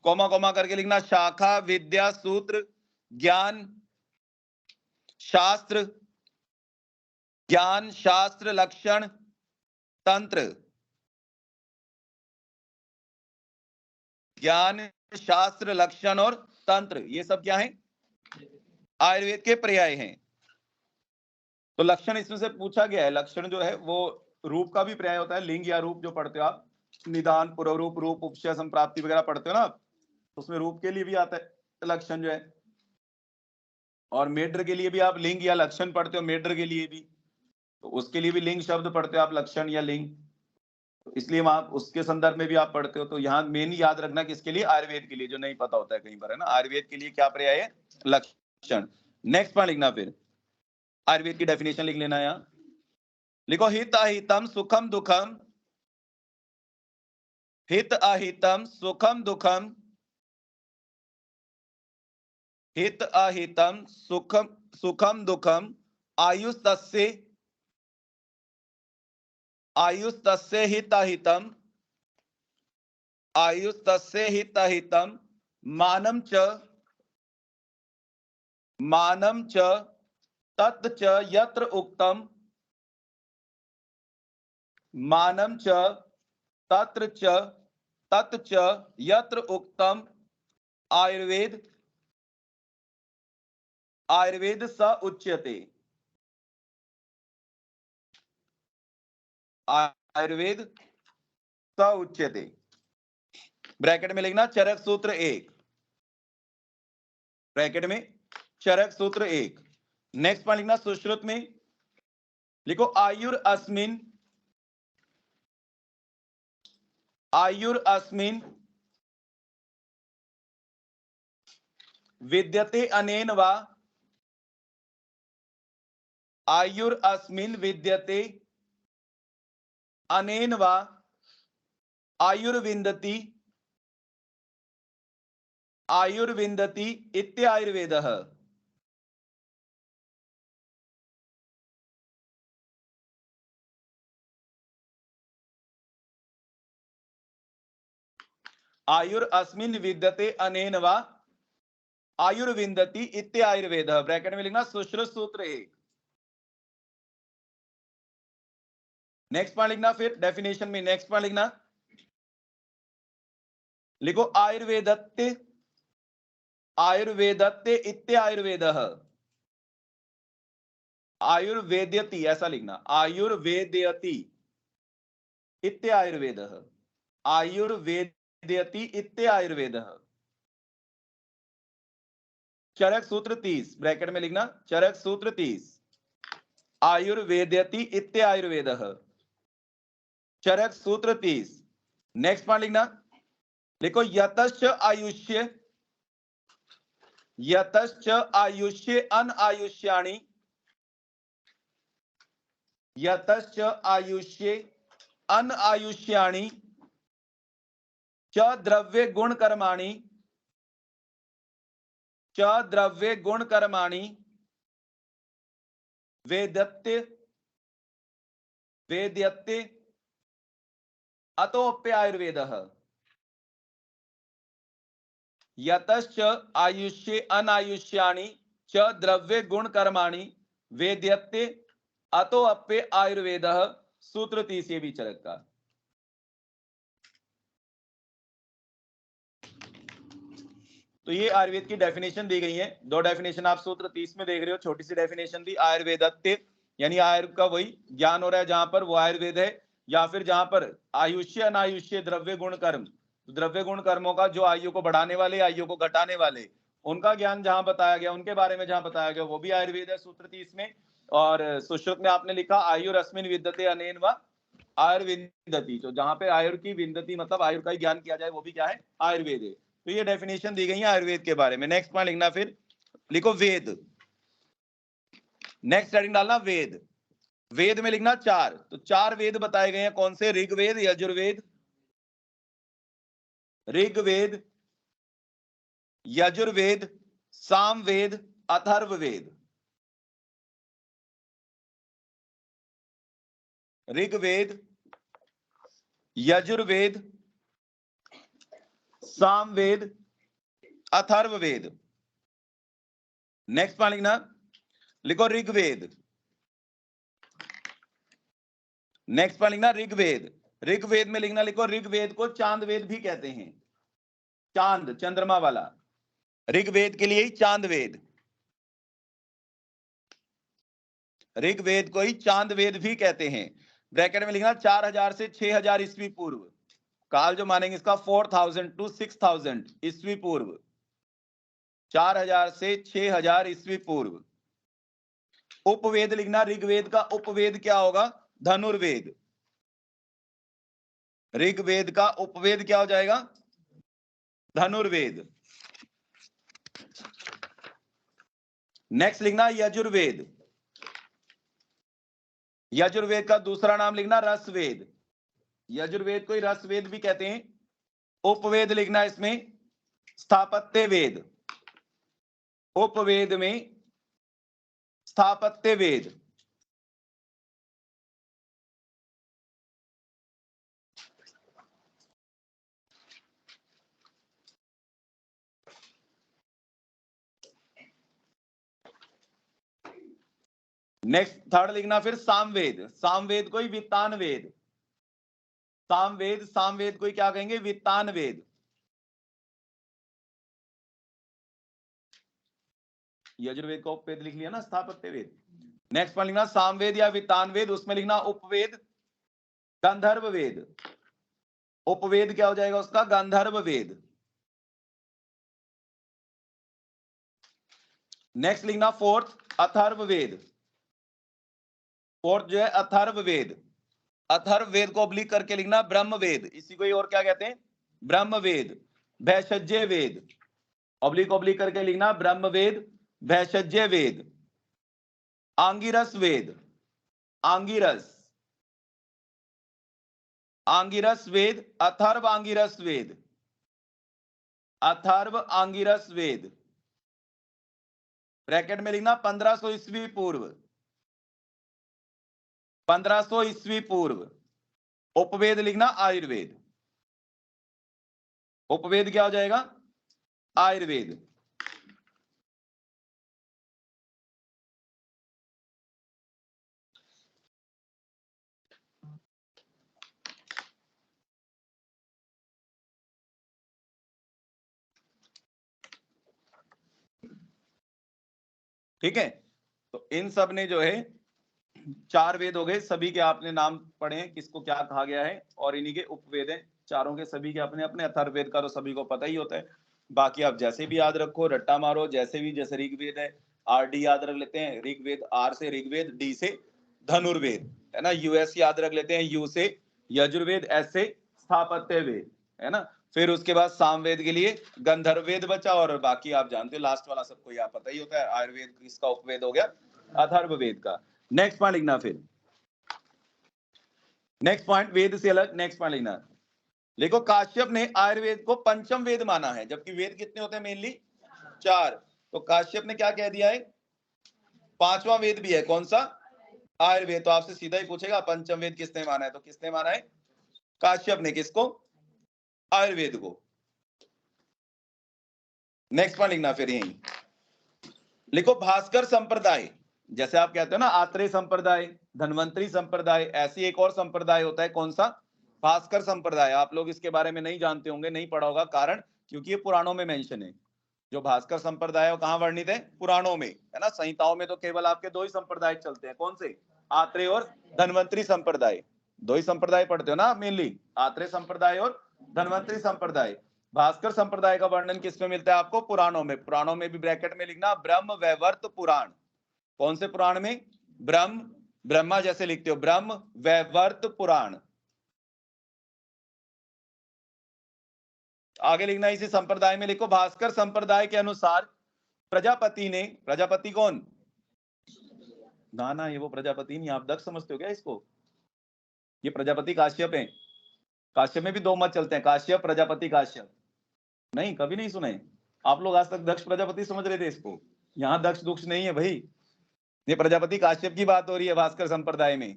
कोमा कोमा करके लिखना, शाखा विद्या सूत्र ज्ञान शास्त्र, ज्ञान शास्त्र लक्षण तंत्र, ज्ञान शास्त्र लक्षण और तंत्र, ये सब क्या है, आयुर्वेद के पर्याय हैं। तो लक्षण इसमें से पूछा गया है, लक्षण जो है वो रूप का भी पर्याय होता है, लिंग या रूप जो पढ़ते हो आप, निदान पूर्व रूप, रूप उपशय संप्राप्ति वगैरह पढ़ते हो ना, उसमें रूप के लिए भी आता है लक्षण जो है, और मेड्र के लिए भी आप लिंग या लक्षण पढ़ते हो, मेड्र के लिए भी, तो उसके लिए भी लिंग शब्द पढ़ते हो आप, लक्षण या लिंग, तो इसलिए वहां उसके संदर्भ में भी आप पढ़ते हो। तो यहाँ मेन याद रखना किसके लिए, आयुर्वेद के लिए, जो नहीं पता होता है कहीं पर, है ना, आयुर्वेद के लिए क्या पर्याय है, लक्षण। नेक्स्ट पॉइंट लिखना, फिर आयुर्वेद की डेफिनेशन लिख लेना, यहाँ लिखो हित अहितम सुखम दुखम, हित अहितम सुखम दुखम, हित अहितम सुखम सुखम दुखम, आयुस्तस्य आयुस्तस्य हितहितम, आयुस्तस्य हितहितम, मानम च तत् च यत्र उक्तम, मानम च तत्र च तत् च यत्र उक्तम, आयुर्वेद आयुर्वेद स उच्यते, आयुर्वेद स उच्यते। ब्रैकेट में लिखना चरक सूत्र 1, ब्रैकेट में चरक सूत्र 1। नेक्स्ट पॉइंट लिखना सुश्रुत में, लिखो आयुर अस्मिन विद्यते अनेन वा, आयुर अस्मिन विद्यते अनेन वा, आयुर्विन्दति आयुर्विन्दति इत्यायुर्वेदः। आयुर अस्मिन विद्यते अनेन वा आयुर्विन्दति इत्यायुर्वेदः। ब्रैकेट में लिखना सुश्रुत सूत्र 1। नेक्स्ट पॉइंट लिखना, फिर डेफिनेशन में नेक्स्ट पॉइंट लिखना, लिखो आयुर्वेदत्ते आयुर्वेदत्ते इत्यायुर्वेदः, आयुर्वेद्यति ऐसा लिखना, आयुर्वेद्यति इत्यायुर्वेदः, आयुर्वेद्यति इत्यायुर्वेदः। चरक सूत्र 30, ब्रैकेट में लिखना चरक सूत्र 30, आयुर्वेद्यति इत्यायुर्वेदः, चरक सूत्र 30। नेक्स्ट पॉइंट लिखना, लिखो यतश्च आयुष्य अनआयुष्याणि, यतश्च आयुष्ये अनआयुष्याणि च द्रव्ये गुणकर्माणि, च द्रव्ये गुणकर्माणि वेद्यते अतोऽप्यायुर्वेदः। यतश्च आयुष्ये अनायुष्याणि च द्रव्ये गुणकर्माणि वेद्यते अतोऽप्य आयुर्वेदः। सूत्र 30 ये भी चरक का। तो ये आयुर्वेद की डेफिनेशन दी गई है। दो डेफिनेशन आप सूत्र 30 में देख रहे हो। छोटी सी डेफिनेशन दी आयुर्वेदत्य, यानी आयुर्वेद का वही ज्ञान हो रहा है जहां पर वो आयुर्वेद है, या फिर जहां पर आयुष्य अनायुष्य द्रव्य गुण कर्म, तो द्रव्य गुण कर्मों का जो आयु को बढ़ाने वाले आयु को घटाने वाले उनका ज्ञान जहां बताया गया, उनके बारे में जहां बताया गया वो भी आयुर्वेद है सूत्र 30 में। और सुश्रुत में आपने लिखा आयुरस्मिन विद्यते अनेन व आयुर्विन्दति, तो जहां पे आयुर की विन्दति मतलब आयुर का ही ज्ञान किया जाए वो भी क्या है, आयुर्वेद है। तो ये डेफिनेशन दी गई है आयुर्वेद के बारे में। नेक्स्ट पॉइंट लिखना, फिर लिखो वेद। नेक्स्ट हेडिंग डालना वेद। वेद में लिखना 4, तो 4 वेद बताए गए हैं। कौन से? ऋग्वेद, यजुर्वेद, ऋग्वेद, यजुर्वेद, सामवेद, अथर्ववेद। ऋग्वेद, यजुर्वेद, सामवेद, अथर्ववेद। नेक्स्ट पॉइंट लिखना, लिखो ऋग्वेद। नेक्स्ट पॉइंट लिखना ऋग्वेद। ऋग्वेद में लिखना, लिखो ऋग्वेद को चांद वेद भी कहते हैं। चांद, चंद्रमा वाला, ऋग्वेद के लिए ही चांद वेद, ऋग्वेद को ही चांद वेद भी कहते हैं। ब्रैकेट में लिखना 4000 से 6000 ईस्वी पूर्व। काल जो मानेंगे इसका 4000 टू 6000 ईस्वी पूर्व, 4000 से 6000 ईस्वी पूर्व। उपवेद लिखना, ऋग्वेद का उपवेद क्या होगा? धनुर्वेद। ऋग्वेद का उपवेद क्या हो जाएगा? धनुर्वेद। नेक्स्ट लिखना यजुर्वेद। यजुर्वेद का दूसरा नाम लिखना रसवेद। यजुर्वेद को ही रसवेद भी कहते हैं। उपवेद लिखना इसमें स्थापत्य वेद। उपवेद में स्थापत्य वेद। नेक्स्ट थर्ड लिखना फिर सामवेद। सामवेद को ही वित्तान वेद। सामवेद, सामवेद को ही क्या कहेंगे? वित्तान वेद। यजुर्वेद का उपवेद लिख लिया ना, स्थापत्य वेद। नेक्स्ट पर लिखना सामवेद या वित्तान वेद, उसमें लिखना उपवेद गंधर्व वेद। उपवेद क्या हो जाएगा उसका? गंधर्व वेद। नेक्स्ट लिखना फोर्थ अथर्व वेद। फोर्थ जो है अथर्व वेद। अथर्व वेद को ऑब्लिक करके लिखना ब्रह्म वेद। इसी को ही और क्या कहते हैं? ब्रह्म वेद। भैषज्य वेद, ऑब्लिक ऑब्लिक करके लिखना ब्रह्म वेद, भैषज्य वेद। आंगिरस वेद, आंगिरस, आंगिरस वेद, अथर्व आंगिरस वेद, अथर्व आंगिरस वेद। ब्रैकेट में लिखना 1500 ईस्वी पूर्व, 1500 ईस्वी पूर्व। उपवेद लिखना आयुर्वेद। उपवेद क्या हो जाएगा? आयुर्वेद। ठीक है, तो इन सब ने जो है 4 वेद हो गए, सभी के आपने नाम पढ़े हैं किसको क्या कहा गया है, और इन्हीं के उपवेद हैं चारों के, सभी के अपने अपने। अथर्ववेद का तो सभी को पता ही होता है, बाकी आप जैसे भी याद रखो, रट्टा मारो जैसे भी। जैसे ऋग्वेद है RD याद रख लेते हैं, ऋग्वेद R से ऋग्वेद, D से धनुर्वेद, है ना। US याद रख लेते हैं, U से यजुर्वेद, S से स्थापत्य वेद, है ना। फिर उसके बाद सामवेद के लिए गंधर्ववेद बचा, और बाकी आप जानते हो लास्ट वाला सबको यहाँ पता ही होता है। आयुर्वेद इसका उपवेद हो गया अथर्ववेद का। नेक्स्ट पॉइंट लिखना, फिर नेक्स्ट पॉइंट वेद से अलग नेक्स्ट पॉइंट लिखना। देखो काश्यप ने आयुर्वेद को पंचम वेद माना है, जबकि वेद कितने होते हैं? मेनली 4। तो काश्यप ने क्या कह दिया है? 5वां वेद भी है। कौन सा? आयुर्वेद। तो आपसे सीधा ही पूछेगा पंचम वेद किसने माना है, तो किसने माना है? काश्यप ने। किसको? आयुर्वेद को। नेक्स्ट पॉइंट लिखना फिर यही, लिखो भास्कर संप्रदाय। जैसे आप कहते हो ना आत्रेय संप्रदाय, धन्वंतरी संप्रदाय, ऐसी एक और संप्रदाय होता है, कौन सा? भास्कर संप्रदाय। आप लोग इसके बारे में नहीं जानते होंगे, नहीं पढ़ा होगा, कारण क्योंकि ये पुराणों में मेंशन है। जो भास्कर संप्रदाय है वो कहाँ वर्णित है? पुराणों में, है ना। संहिताओं में तो केवल आपके दो ही संप्रदाय चलते हैं, कौन से? आत्रेय और धन्वंतरी संप्रदाय। दो ही संप्रदाय पढ़ते हो ना मेनली, आत्रेय संप्रदाय और धन्वंतरी संप्रदाय। भास्कर संप्रदाय का वर्णन किसमें मिलता है आपको? पुराणों में। पुराणों में भी ब्रैकेट में लिखना ब्रह्म वैवर्त पुराण। कौन से पुराण में? ब्रह्मा जैसे लिखते हो, ब्रह्म वैवर्त पुराण। आगे लिखना इसी संप्रदाय में लिखो, भास्कर संप्रदाय के अनुसार प्रजापति ने, प्रजापति कौन? ना ये वो प्रजापति नहीं, आप दक्ष समझते हो क्या इसको? ये प्रजापति काश्यप है। काश्यप में भी दो मत चलते हैं, काश्यप, प्रजापति, काश्यप। नहीं, कभी नहीं सुने आप लोग आज तक? दक्ष प्रजापति समझ रहे थे इसको। यहाँ दक्ष दुक्ष नहीं है भाई, ये प्रजापति काश्यप की बात हो रही है भास्कर संप्रदाय में।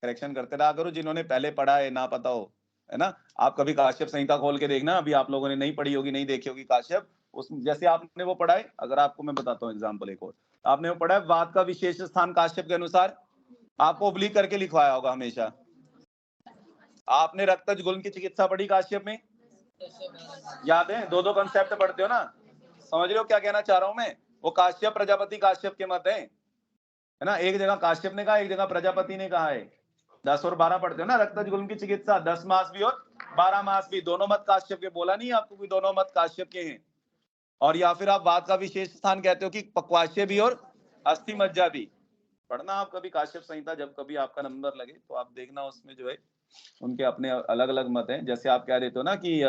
करेक्शन करते रहा करो जिन्होंने पहले पढ़ा है, ना पता हो, है ना। आप कभी काश्यप संहिता खोल के देखना, अभी आप लोगों ने नहीं पढ़ी होगी, नहीं देखी होगी काश्यप। उस जैसे आपने वो पढ़ा है, अगर आपको मैं बताता हूँ एग्जाम्पल एक और, आपने वो पढ़ा है वाद का विशेष स्थान काश्यप के अनुसार, आपको ओब्लिक करके लिखवाया होगा हमेशा। आपने रक्तज गुल्म की चिकित्सा पढ़ी काश्यप में, याद है? दो दो कंसेप्ट पढ़ते हो ना, समझ रहे हो क्या कहना चाह रहा हूं मैं? वो काश्यप प्रजापति काश्यप के मत है ना। एक जगह काश्यप ने कहा, एक जगह प्रजापति ने कहा है। 10 और 12 पढ़ते हो ना, रक्तज गुल्म की चिकित्सा, 10 मास भी और 12 मास भी, दोनों मत काश्यप के। बोला नहीं आपको कि दोनों मत काश्यप के हैं? और या फिर आप वाद का विशेष स्थान कहते हो कि पक्वाश्य भी और अस्थि मज्जा भी। पढ़ना आप कभी काश्यप संहिता, जब कभी आपका नंबर लगे तो आप देखना, उसमें जो है उनके अपने अलग अलग मत हैं। जैसे आप कह देते हो ना कि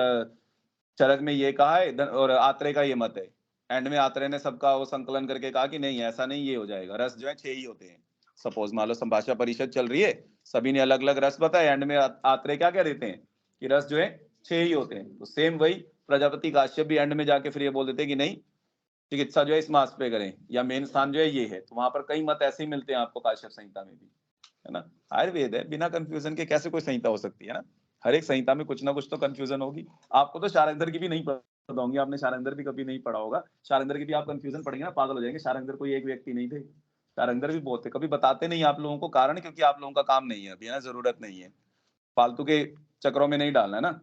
चरक में ये कहा है और आत्रेय का ये मत है, एंड में आत्रेय ने सबका वो संकलन करके कहा कि नहीं ऐसा नहीं, ये हो जाएगा। रस जो है 6 ही होते हैं। सपोज मान लो संभाषा परिषद चल रही है, सभी ने अलग अलग रस बताए, एंड में आत्रेय क्या कह देते हैं कि रस जो है 6 ही होते हैं। तो सेम वही प्रजापति काश्यप भी एंड में जाके फिर ये बोल देते हैं कि नहीं, चिकित्सा जो है इस मास पे करें, या मेन स्थान जो है ये है। तो वहां पर कई मत ऐसे ही मिलते हैं आपको काश्यप संहिता में भी, है ना। आयुर्वेद है, बिना कंफ्यूजन के कैसे कोई संहिता हो सकती है ना। हर एक संहिता में कुछ ना कुछ तो कंफ्यूजन होगी। आपको तो शारंगधर की भी नहीं पता होंगी, आपने शारंगधर भी कभी नहीं पढ़ा होगा। शारंगधर की भी आप कंफ्यूजन पढ़ेंगे ना, पागल हो जाएंगे। शारंगधर कोई एक व्यक्ति नहीं थे, शारंगधर भी बहुत थे, कभी बताते नहीं आप लोगों को, कारण क्योंकि आप लोगों का काम नहीं है अभी, है ना, जरूरत नहीं है, फालतू के चक्रों में नहीं डालना है ना।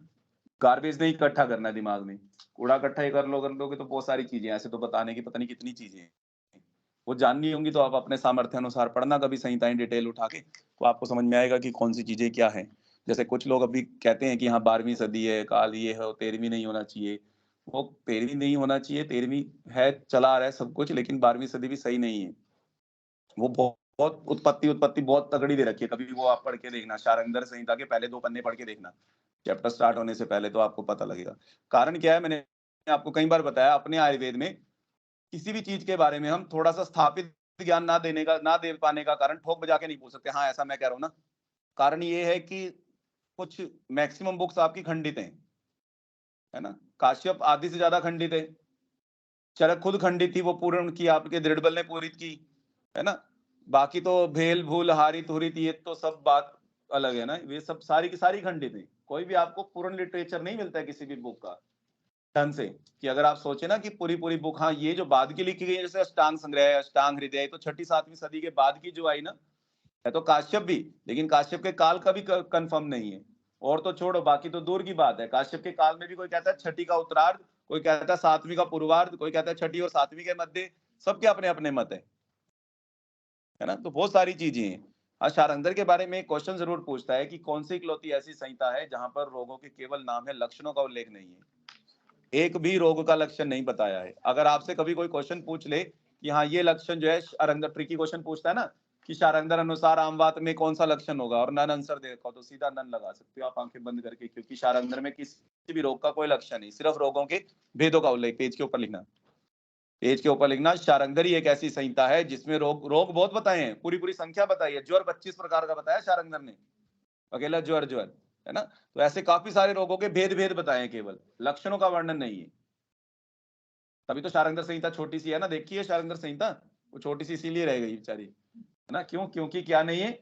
गार्बेज नहीं इकट्ठा करना है दिमाग में, कूड़ा इकट्ठा ही कर लोगे तो बहुत सारी चीजें ऐसे तो बताने की पता नहीं कितनी चीजें हैं, वो जाननी होंगी। तो आप अपने सामर्थ्य अनुसार पढ़ना कभी संहिताएं डिटेल उठा के, तो आपको समझ में आएगा कि कौन सी चीजें क्या है। जैसे कुछ लोग अभी कहते हैं कि हाँ 12वीं सदी है, काल ये है, 13वीं नहीं होना चाहिए। वो 13वीं नहीं होना चाहिए, 13वीं है, चला आ रहा है सब कुछ, लेकिन 12वीं सदी भी सही नहीं है। वो बहुत बहुत उत्पत्ति बहुत तगड़ी दे रखी है। कभी वो आप पढ़ के देखना, शारंगधर संहिता के पहले 2 पन्ने पढ़ के देखना, चैप्टर स्टार्ट होने से पहले, तो आपको पता लगेगा। कारण क्या है, मैंने आपको कई बार बताया, अपने आयुर्वेद में किसी भी चीज के बारे में हम थोड़ा सा स्थापित ज्ञान ना दे पाने का कारण ठोक बजा के नहीं पूछ सकते हाँ ऐसा मैं कह रहा हूं ना। कारण ये है कि कुछ मैक्सिमम बुक्स आपकी खंडित हैं, है ना। काश्यप आधी से ज्यादा खंडित है, चरक खुद खंडित थी, वो पूर्ण की आपके दृढ़बल ने पूरी की, है ना। बाकी तो भेल भूल हारित हुरित ये तो सब बात अलग है ना, वे सब सारी की सारी खंडित है। कोई भी आपको पूर्ण लिटरेचर नहीं मिलता है किसी भी बुक का ढंग से, कि अगर आप सोचे ना कि पूरी पूरी बुक, हाँ ये जो बाद की लिखी गई है, जैसे अष्टांग संग्रह, अष्टांग हृदय, तो 6ठी 7वीं सदी के बाद की जो आई ना, है तो काश्यप भी, लेकिन काश्यप के काल का भी कंफर्म नहीं है। और तो छोड़ो, बाकी तो दूर की बात है। काश्यप के काल में भी कोई कहता है 6ठी का उत्तरार्ध, कोई कहता है 7वीं का पूर्वार्ध, कोई कहता है 6ठी और 7वीं के मध्य, सबके अपने अपने मत है ना। तो बहुत सारी चीजें हैं। हाँ, शारंगधर के बारे में क्वेश्चन जरूर पूछता है कि कौन सी इकलौती ऐसी संहिता है जहां पर रोगों के केवल नाम है, लक्षणों का उल्लेख नहीं है। एक भी रोग का लक्षण नहीं बताया है। अगर आपसे कभी कोई क्वेश्चन पूछ ले कि हाँ ये लक्षण जो है, शारंगधर ट्रिकी क्वेश्चन पूछता है ना कि शारंगधर अनुसार आमवात में कौन सा लक्षण होगा, और नन आंसर देखो तो सीधा नन लगा सकते हो आप आंखें बंद करके, क्योंकि शारंगधर में किसी भी रोग का कोई लक्षण नहीं, सिर्फ रोगों के भेदों का उल्लेख। पेज के ऊपर लिखना, पेज के ऊपर लिखना, शारंगधर ही एक ऐसी संहिता है जिसमें रोग बहुत बताए हैं, पूरी पूरी संख्या बताई है। ज्वर 25 प्रकार का बताया शारंगधर ने, अकेला ज्वर है ना। तो ऐसे काफी सारे रोगों के भेद बताए हैं, केवल लक्षणों का वर्णन नहीं है। तभी तो शारंगधर संहिता छोटी सी है ना, देखिए शारंगधर संहिता वो छोटी सी इसीलिए रह गई बेचारी, है ना। क्यों? क्योंकि क्या नहीं है,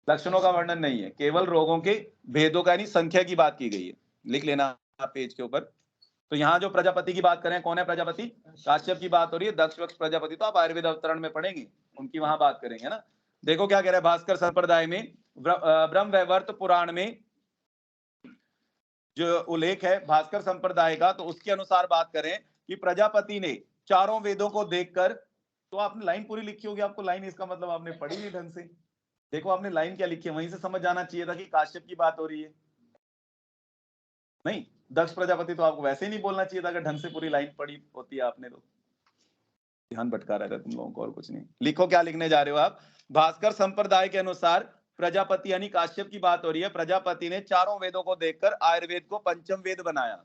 लक्षणों का वर्णन नहीं है, केवल रोगों के भेदों का यानी संख्या की बात की गई है। लिख लेना आप पेज के ऊपर, तो यहाँ जो प्रजापति की बात करें, कौन है प्रजापति? काश्यप की बात हो रही है। दक्ष वक्ष प्रजापति तो आप आयुर्वेद अवतरण में पढ़ेंगे, उनकी वहां बात करेंगे, है ना। देखो क्या कह रहा है भास्कर संप्रदाय में, ब्रह्म वैवर्त पुराण में जो उल्लेख है भास्कर संप्रदाय का, तो उसके अनुसार बात करें कि प्रजापति ने चारों वेदों को देखकर, तो आपने लाइन पूरी लिखी होगी, आपको लाइन इसका मतलब आपने पढ़ी नहीं ढंग से। देखो आपने लाइन क्या लिखी है, वहीं से समझ जाना चाहिए था कि काश्यप की बात हो रही है। नहीं, दक्ष प्रजापति तो आपको वैसे ही नहीं बोलना चाहिए था अगर ढंग से पूरी लाइन पढ़ी होती है आपने। तो ध्यान भटका रहा था तुम लोगों को, और कुछ नहीं। लिखो क्या लिखने जा रहे हो आप। भास्कर संप्रदाय के अनुसार प्रजापति यानी काश्यप की बात हो रही है। प्रजापति ने चारों वेदों को देखकर आयुर्वेद को पंचम वेद बनाया।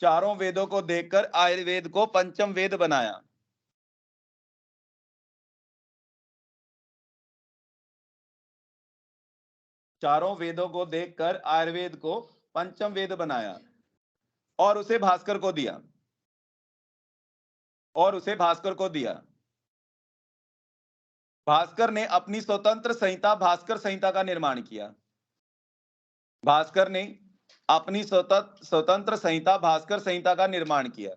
चारों वेदों को देखकर आयुर्वेद को पंचम वेद बनाया। चारों वेदों को देखकर आयुर्वेद को पंचम वेद बनाया और उसे भास्कर को दिया। और उसे भास्कर को दिया। भास्कर ने अपनी स्वतंत्र संहिता भास्कर संहिता का निर्माण किया। भास्कर ने अपनी स्वतंत्र संहिता भास्कर संहिता का निर्माण किया।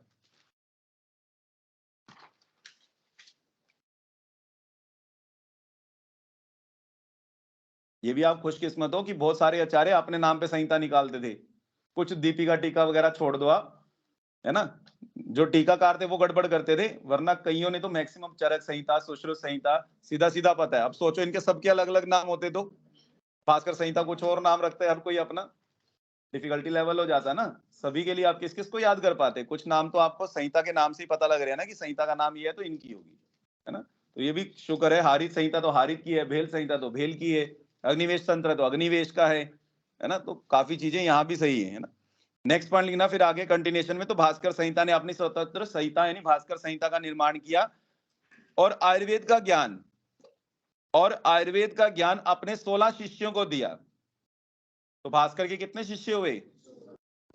ये भी आप खुशकिस्मत हो कि बहुत सारे आचार्य अपने नाम पे संहिता निकालते थे। कुछ दीपिका टीका वगैरह छोड़ दो आप, है ना। जो टीकाकार थे वो गड़बड़ करते थे, वरना कईयों ने तो मैक्सिमम चरक संहिता, सुश्रुत संहिता सीधा सीधा पता है। अब सोचो इनके सबके अलग अलग नाम होते तो भास्कर संहिता कुछ और नाम रखते हैं हर कोई अपना, डिफिकल्टी लेवल हो जाता ना सभी के लिए। आप किस किस को याद कर पाते? कुछ नाम तो आपको संहिता के नाम से ही पता लग रहा है ना कि संहिता का नाम ये है तो इनकी होगी, है ना। तो ये भी शुक्र है, हारित संहिता तो हारित की है, भेल संहिता तो भेल की है, अग्निवेश तंत्र तो अग्निवेश का है ना। तो काफी चीजें यहाँ भी सही है ना। नेक्स्ट पॉइंट लिखना फिर आगे कंटिन्यूएशन में। तो भास्कर संहिता ने अपनी स्वतंत्र संहिता यानी भास्कर संहिता का निर्माण किया और आयुर्वेद का ज्ञान अपने 16 शिष्यों को दिया। तो भास्कर के कितने शिष्य हुए?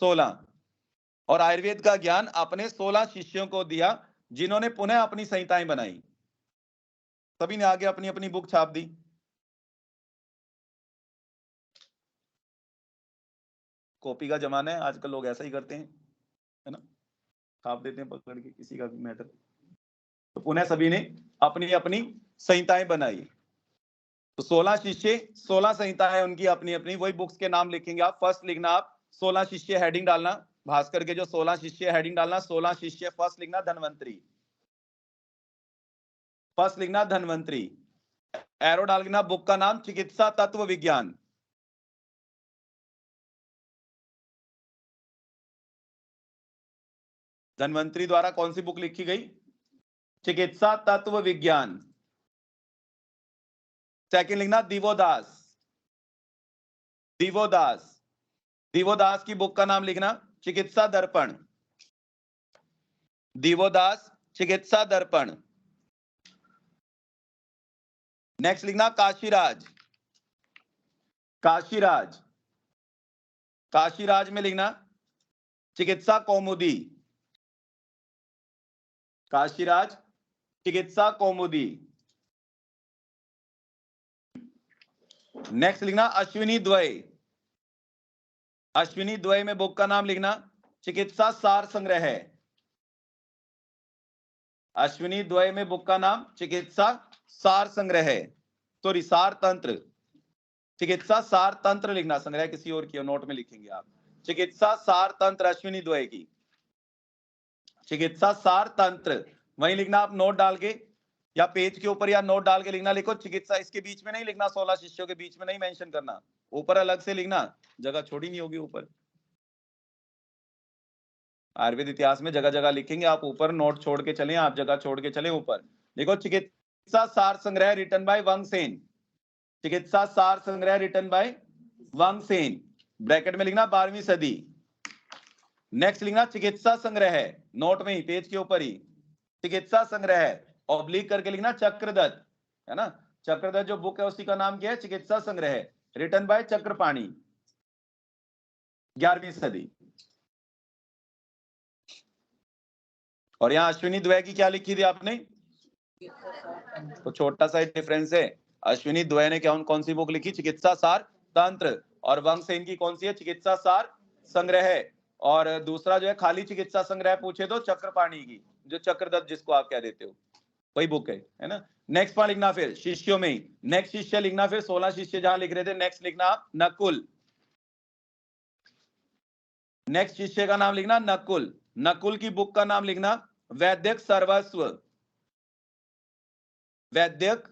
16। और आयुर्वेद का ज्ञान अपने 16 शिष्यों को दिया, जिन्होंने पुनः अपनी संहिताएं बनाई। सभी ने आगे अपनी अपनी बुक छाप दी। कॉपी का जमाना है आजकल, लोग ऐसा ही करते हैं, है ना, छाप देते हैं पकड़ के किसी का भी मैटर। तो पुनः सभी ने अपनी अपनी संहिताएं बनाई। तो 16 शिष्य, 16 संहिताएं उनकी अपनी अपनी, वही बुक्स के नाम लिखेंगे आप। फर्स्ट लिखना आप 16 शिष्य, हेडिंग डालना भास्कर के जो 16 शिष्य, हेडिंग डालना 16 शिष्य। फर्स्ट लिखना धन्वंतरी, फर्स्ट लिखना धन्वंतरी। एरो डालना बुक का नाम चिकित्सा तत्व विज्ञान। धन्वंतरी द्वारा कौन सी बुक लिखी गई? चिकित्सा तत्व विज्ञान। सेकंड लिखना दिवोदास, दिवोदास, दिवोदास की बुक का नाम लिखना चिकित्सा दर्पण, दिवोदास चिकित्सा दर्पण। नेक्स्ट लिखना काशीराज, काशीराज, काशीराज में लिखना चिकित्सा कौमुदी, काशीराज चिकित्सा कौमुदी। नेक्स्ट लिखना अश्विनी द्वय, अश्विनी द्वय में बुक का नाम लिखना चिकित्सा सार संग्रह, अश्विनी द्वय में बुक का नाम चिकित्सा सार संग्रह। सॉरी सार तंत्र, चिकित्सा सार तंत्र लिखना, संग्रह किसी और की नोट में लिखेंगे आप। चिकित्सा सार तंत्र अश्विनी द्वय की, चिकित्सा सार तंत्र वहीं लिखना आप नोट डाल के, या पेज के ऊपर या नोट डाल के लिखना। लिखो चिकित्सा, इसके बीच में नहीं लिखना, 16 शिष्यों के बीच में नहीं मेंशन करना, ऊपर अलग से लिखना, जगह छोड़ी नहीं होगी ऊपर। आयुर्वेद इतिहास में जगह जगह लिखेंगे आप, ऊपर नोट छोड़ के चलें, आप जगह छोड़ के चलें ऊपर। देखो चिकित्सा सार संग्रह रिटन बाय वंगसेन, चिकित्सा सार संग्रह रिटन बाय वंगसेन, ब्रैकेट में लिखना 12वीं सदी। नेक्स्ट लिखना चिकित्सा संग्रह, नोट में ही पेज के ऊपर ही चिकित्सा संग्रह, ऑब्लिक करके लिखना चक्रदत्त, है ना। चक्रदत्त जो बुक है उसी का नाम क्या है? चिकित्सा संग्रह, रिटन बाय चक्रपाणी, 11वीं सदी। और यहां अश्विनी द्वय की क्या लिखी थी आपने? तो छोटा सा डिफरेंस है। अश्विनी द्वय ने क्या कौन सी बुक लिखी? चिकित्सा सार तंत्र। और वंगसेन की कौन सी है? चिकित्सा सार संग्रह। और दूसरा जो है खाली चिकित्सा संग्रह पूछे तो चक्रपाणी की, जो चक्रदत्त जिसको आप कह देते हो, वही बुक है ना। नेक्स्ट पॉइंट लिखना फिर शिष्यों में ही, नेक्स्ट शिष्य लिखना फिर 16 शिष्य जहां लिख रहे थे, नेक्स्ट लिखना आप नकुल, नेक्स्ट शिष्य का नाम लिखना नकुल। नकुल की बुक का नाम लिखना वैद्यक सर्वस्व, वैद्यक,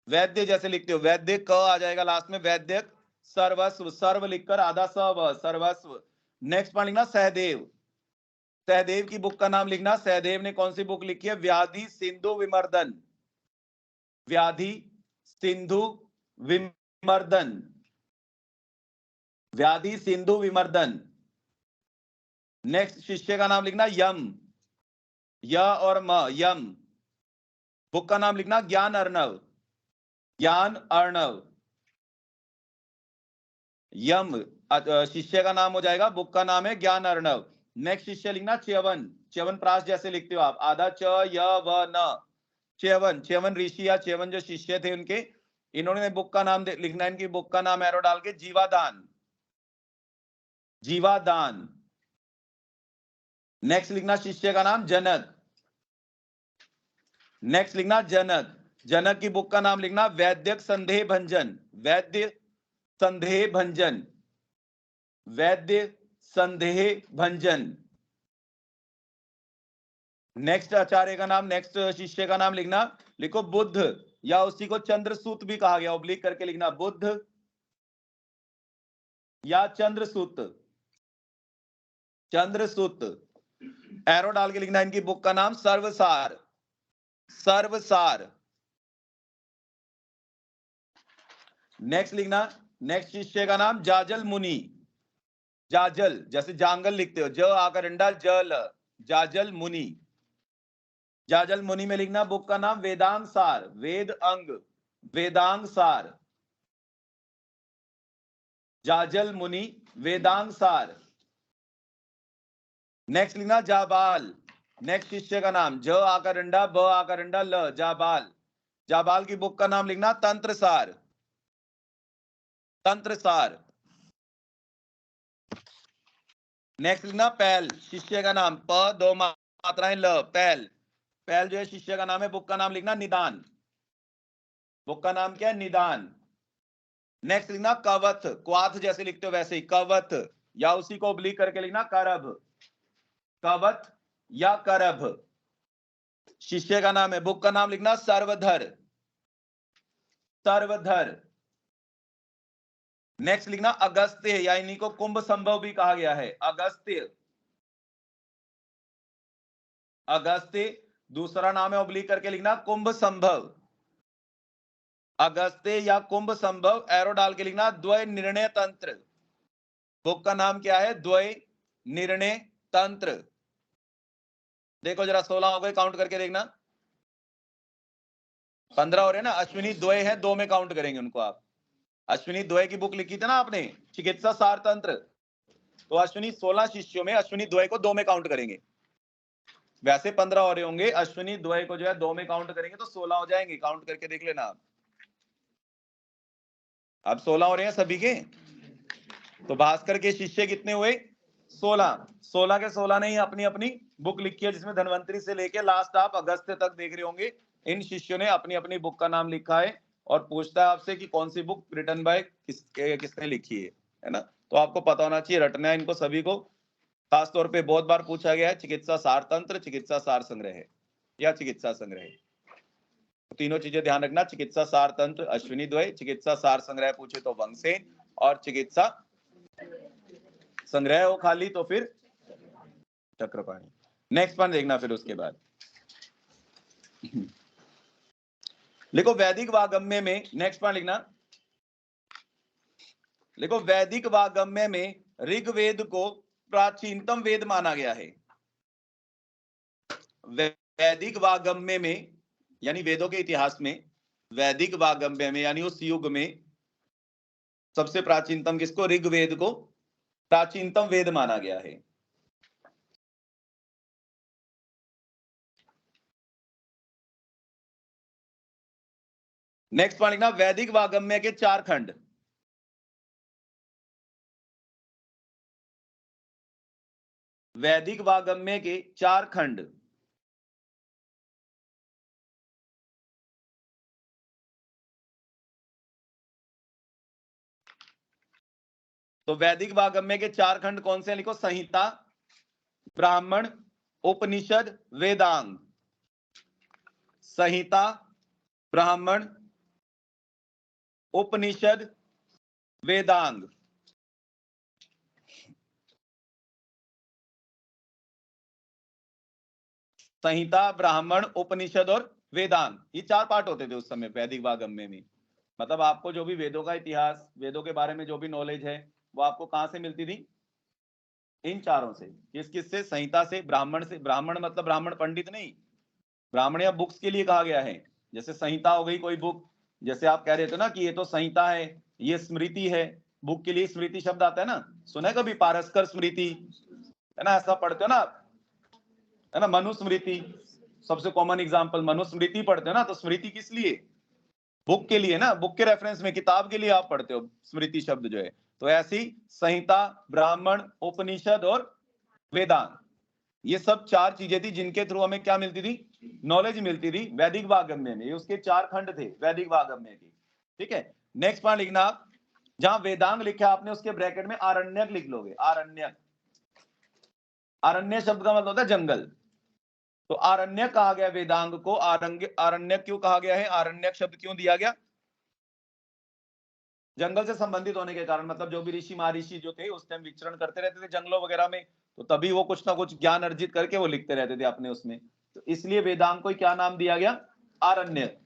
वैद्य जैसे लिखते हो वैद्य क आ जाएगा लास्ट में, वैद्यक सर्वस्व, सर्व लिखकर आधा स सर्वस्व। नेक्स्ट पॉइंट लिखना सहदेव, सहदेव की बुक का नाम लिखना, सहदेव ने कौन सी बुक लिखी है, व्याधि सिंधु विमर्दन, व्याधि सिंधु विमर्दन, व्याधि सिंधु विमर्दन। नेक्स्ट शिष्य का नाम लिखना यम, य और म, यम। बुक का नाम लिखना ज्ञान अर्णव, ज्ञान अर्णव, यम शिष्य का नाम हो जाएगा, बुक का नाम है ज्ञान अर्णव। नेक्स्ट शिष्य लिखना च्यवन, च्यवन प्रास जैसे लिखते हो आप, आधा च य व न, च्यवन, च्यवन ऋषि या च्यवन जो शिष्य थे उनके, इन्होंने बुक का नाम लिखना, इनकी बुक का नाम एरो डाल के जीवादान, जीवादान। नेक्स्ट लिखना शिष्य का नाम जनक, नेक्स्ट लिखना जनक, जनक की बुक का नाम लिखना वैद्यक संदेह भंजन, वैद्य संदेह भंजन, वैद्य संदेह भंजन। नेक्स्ट आचार्य का नाम, नेक्स्ट शिष्य का नाम लिखना, लिखो बुद्ध, या उसी को चंद्रसूत भी कहा गया, ओब्लिक करके लिखना बुद्ध या चंद्रसूत, चंद्रसूत। एरो डाल के लिखना इनकी बुक का नाम सर्वसार, सर्वसार। नेक्स्ट लिखना, नेक्स्ट शिष्य का नाम जाजल मुनि, जाजल जैसे जांगल लिखते हो, ज आकर अंडा जल, जाजल मुनि। जाजल मुनि में लिखना बुक का नाम वेदांग सार, वेद अंग, वेदांग सार, जाजल मुनि वेदांग सार। नेक्स्ट लिखना जाबाल, नेक्स्ट शिष्य का नाम ज आकर अंडा ब आकर अंडा ल, जाबाल। जाबाल की बुक का नाम लिखना तंत्र सार, तंत्र सार। नेक्स्ट लिखना पैल, शिष्य का नाम प दो मात्राएं ल, पैल, पैल जो है शिष्य का नाम है, बुक का नाम लिखना निदान, बुक का नाम क्या है निदान। नेक्स्ट लिखना कवथ, क्वाथ जैसे लिखते हो वैसे ही कवथ, या उसी को ओब्लिक करके लिखना करभ, कवथ या करभ। शिष्य का नाम है, बुक का नाम लिखना सर्वधर, सर्वधर। नेक्स्ट लिखना अगस्त्य, या इन्हीं को कुंभ संभव भी कहा गया है, अगस्त्य, अगस्त्य। दूसरा नाम है ओब्लिक करके लिखना कुंभ संभव, अगस्त्य या कुंभ संभव। एरो डाल के लिखना द्वय निर्णय तंत्र, बुक का नाम क्या है द्वय निर्णय तंत्र। देखो जरा 16 हो गए, काउंट करके देखना, 15 हो रहे ना, अश्विनी द्वय है, 2 में काउंट करेंगे उनको आप। अश्विनी द्वय की बुक लिखी थी ना आपने, चिकित्सा सार तंत्र, तो अश्विनी 16 शिष्यों में अश्विनी द्वय को 2 में काउंट करेंगे। वैसे 15 हो रहे होंगे, अश्विनी द्वय को जो है 2 में काउंट करेंगे तो 16 हो जाएंगे, काउंट करके देख लेना आप। अब 16 हो रहे हैं सभी के, तो भास्कर के शिष्य कितने हुए 16, 16 के 16 ने ही अपनी अपनी बुक लिखी है, जिसमें धन्वंतरी से लेके लास्ट आप अगस्त्य तक देख रहे होंगे। इन शिष्यों ने अपनी अपनी बुक का नाम लिखा है, और पूछता है आपसे कि कौन सी बुक रिटन बाय किसने लिखी है ना। तो आपको पता होना चाहिए, रटना है इनको सभी को। खास तौर पे बहुत बार पूछा गया है चिकित्सा सार तंत्र, चिकित्सा सार संग्रह या चिकित्सा संग्रह, तो तीनों चीजें ध्यान रखना, चिकित्सा सार तंत्र अश्विनी द्वय, चिकित्सा सार संग्रह पूछे तो वंगसेन, और चिकित्सा संग्रह हो खाली तो फिर चक्रपाणी। नेक्स्ट पॉइंट देखना फिर उसके बाद लिखो वैदिक वागम्य में, नेक्स्ट पॉइंट लिखना, लिखो वैदिक वागम्य में ऋग्वेद को प्राचीनतम वेद माना गया है। वैदिक वागम्य में यानी वेदों के इतिहास में, वैदिक वागम्य में यानी उस युग में सबसे प्राचीनतम किसको, ऋग्वेद को प्राचीनतम वेद माना गया है। नेक्स्ट पॉइंट लिखना वैदिक वागम्य के 4 खंड, वैदिक वागम्य के 4 खंड। तो वैदिक वागम्य के 4 खंड कौन से हैं? लिखो संहिता, ब्राह्मण, उपनिषद, वेदांग। संहिता, ब्राह्मण, उपनिषद, वेदांग। संहिता, ब्राह्मण, उपनिषद और वेदांग, ये 4 पार्ट होते थे उस समय वैदिक वागम्य में। मतलब आपको जो भी वेदों का इतिहास, वेदों के बारे में जो भी नॉलेज है, वो आपको कहां से मिलती थी? इन चारों से। किस किस से? संहिता से, ब्राह्मण से। ब्राह्मण मतलब ब्राह्मण पंडित नहीं, ब्राह्मण या बुक्स के लिए कहा गया है। जैसे संहिता हो गई कोई बुक, जैसे आप कह रहे थे ना कि ये तो संहिता है, ये स्मृति है। बुक के लिए स्मृति शब्द आता है ना, सुना है कभी? पारस्कर स्मृति, है ना, ऐसा पढ़ते हो ना, है ना। मनुस्मृति सबसे कॉमन एग्जांपल, मनुस्मृति पढ़ते हो ना, तो स्मृति किस लिए? बुक के लिए ना, बुक के रेफरेंस में, किताब के लिए आप पढ़ते हो स्मृति शब्द जो है। तो ऐसी संहिता, ब्राह्मण, उपनिषद और वेदांत, ये सब 4 चीजें थी जिनके थ्रू हमें क्या मिलती थी? नॉलेज मिलती थी वैदिक वागम्य में। ये उसके 4 खंड थे वैदिक वागम्य के। ठीक है, नेक्स्ट पॉइंट लिखना आप, जहां वेदांग लिखा आपने उसके ब्रैकेट में आरण्यक लिख लोगे। आरण्यक, आरण्य शब्द का मतलब होता है जंगल। तो आरण्यक कहा गया वेदांग को। आरण्यक क्यों कहा गया है? आरण्यक शब्द क्यों दिया गया? जंगल से संबंधित होने के कारण। मतलब जो भी ऋषि महर्षि जो थे उस टाइम विचरण करते रहते थे जंगलों वगैरह में, तो तभी वो कुछ ना कुछ ज्ञान अर्जित करके वो लिखते रहते थे अपने उसमें। तो इसलिए वेदांग को क्या नाम दिया गया? आरण्यक।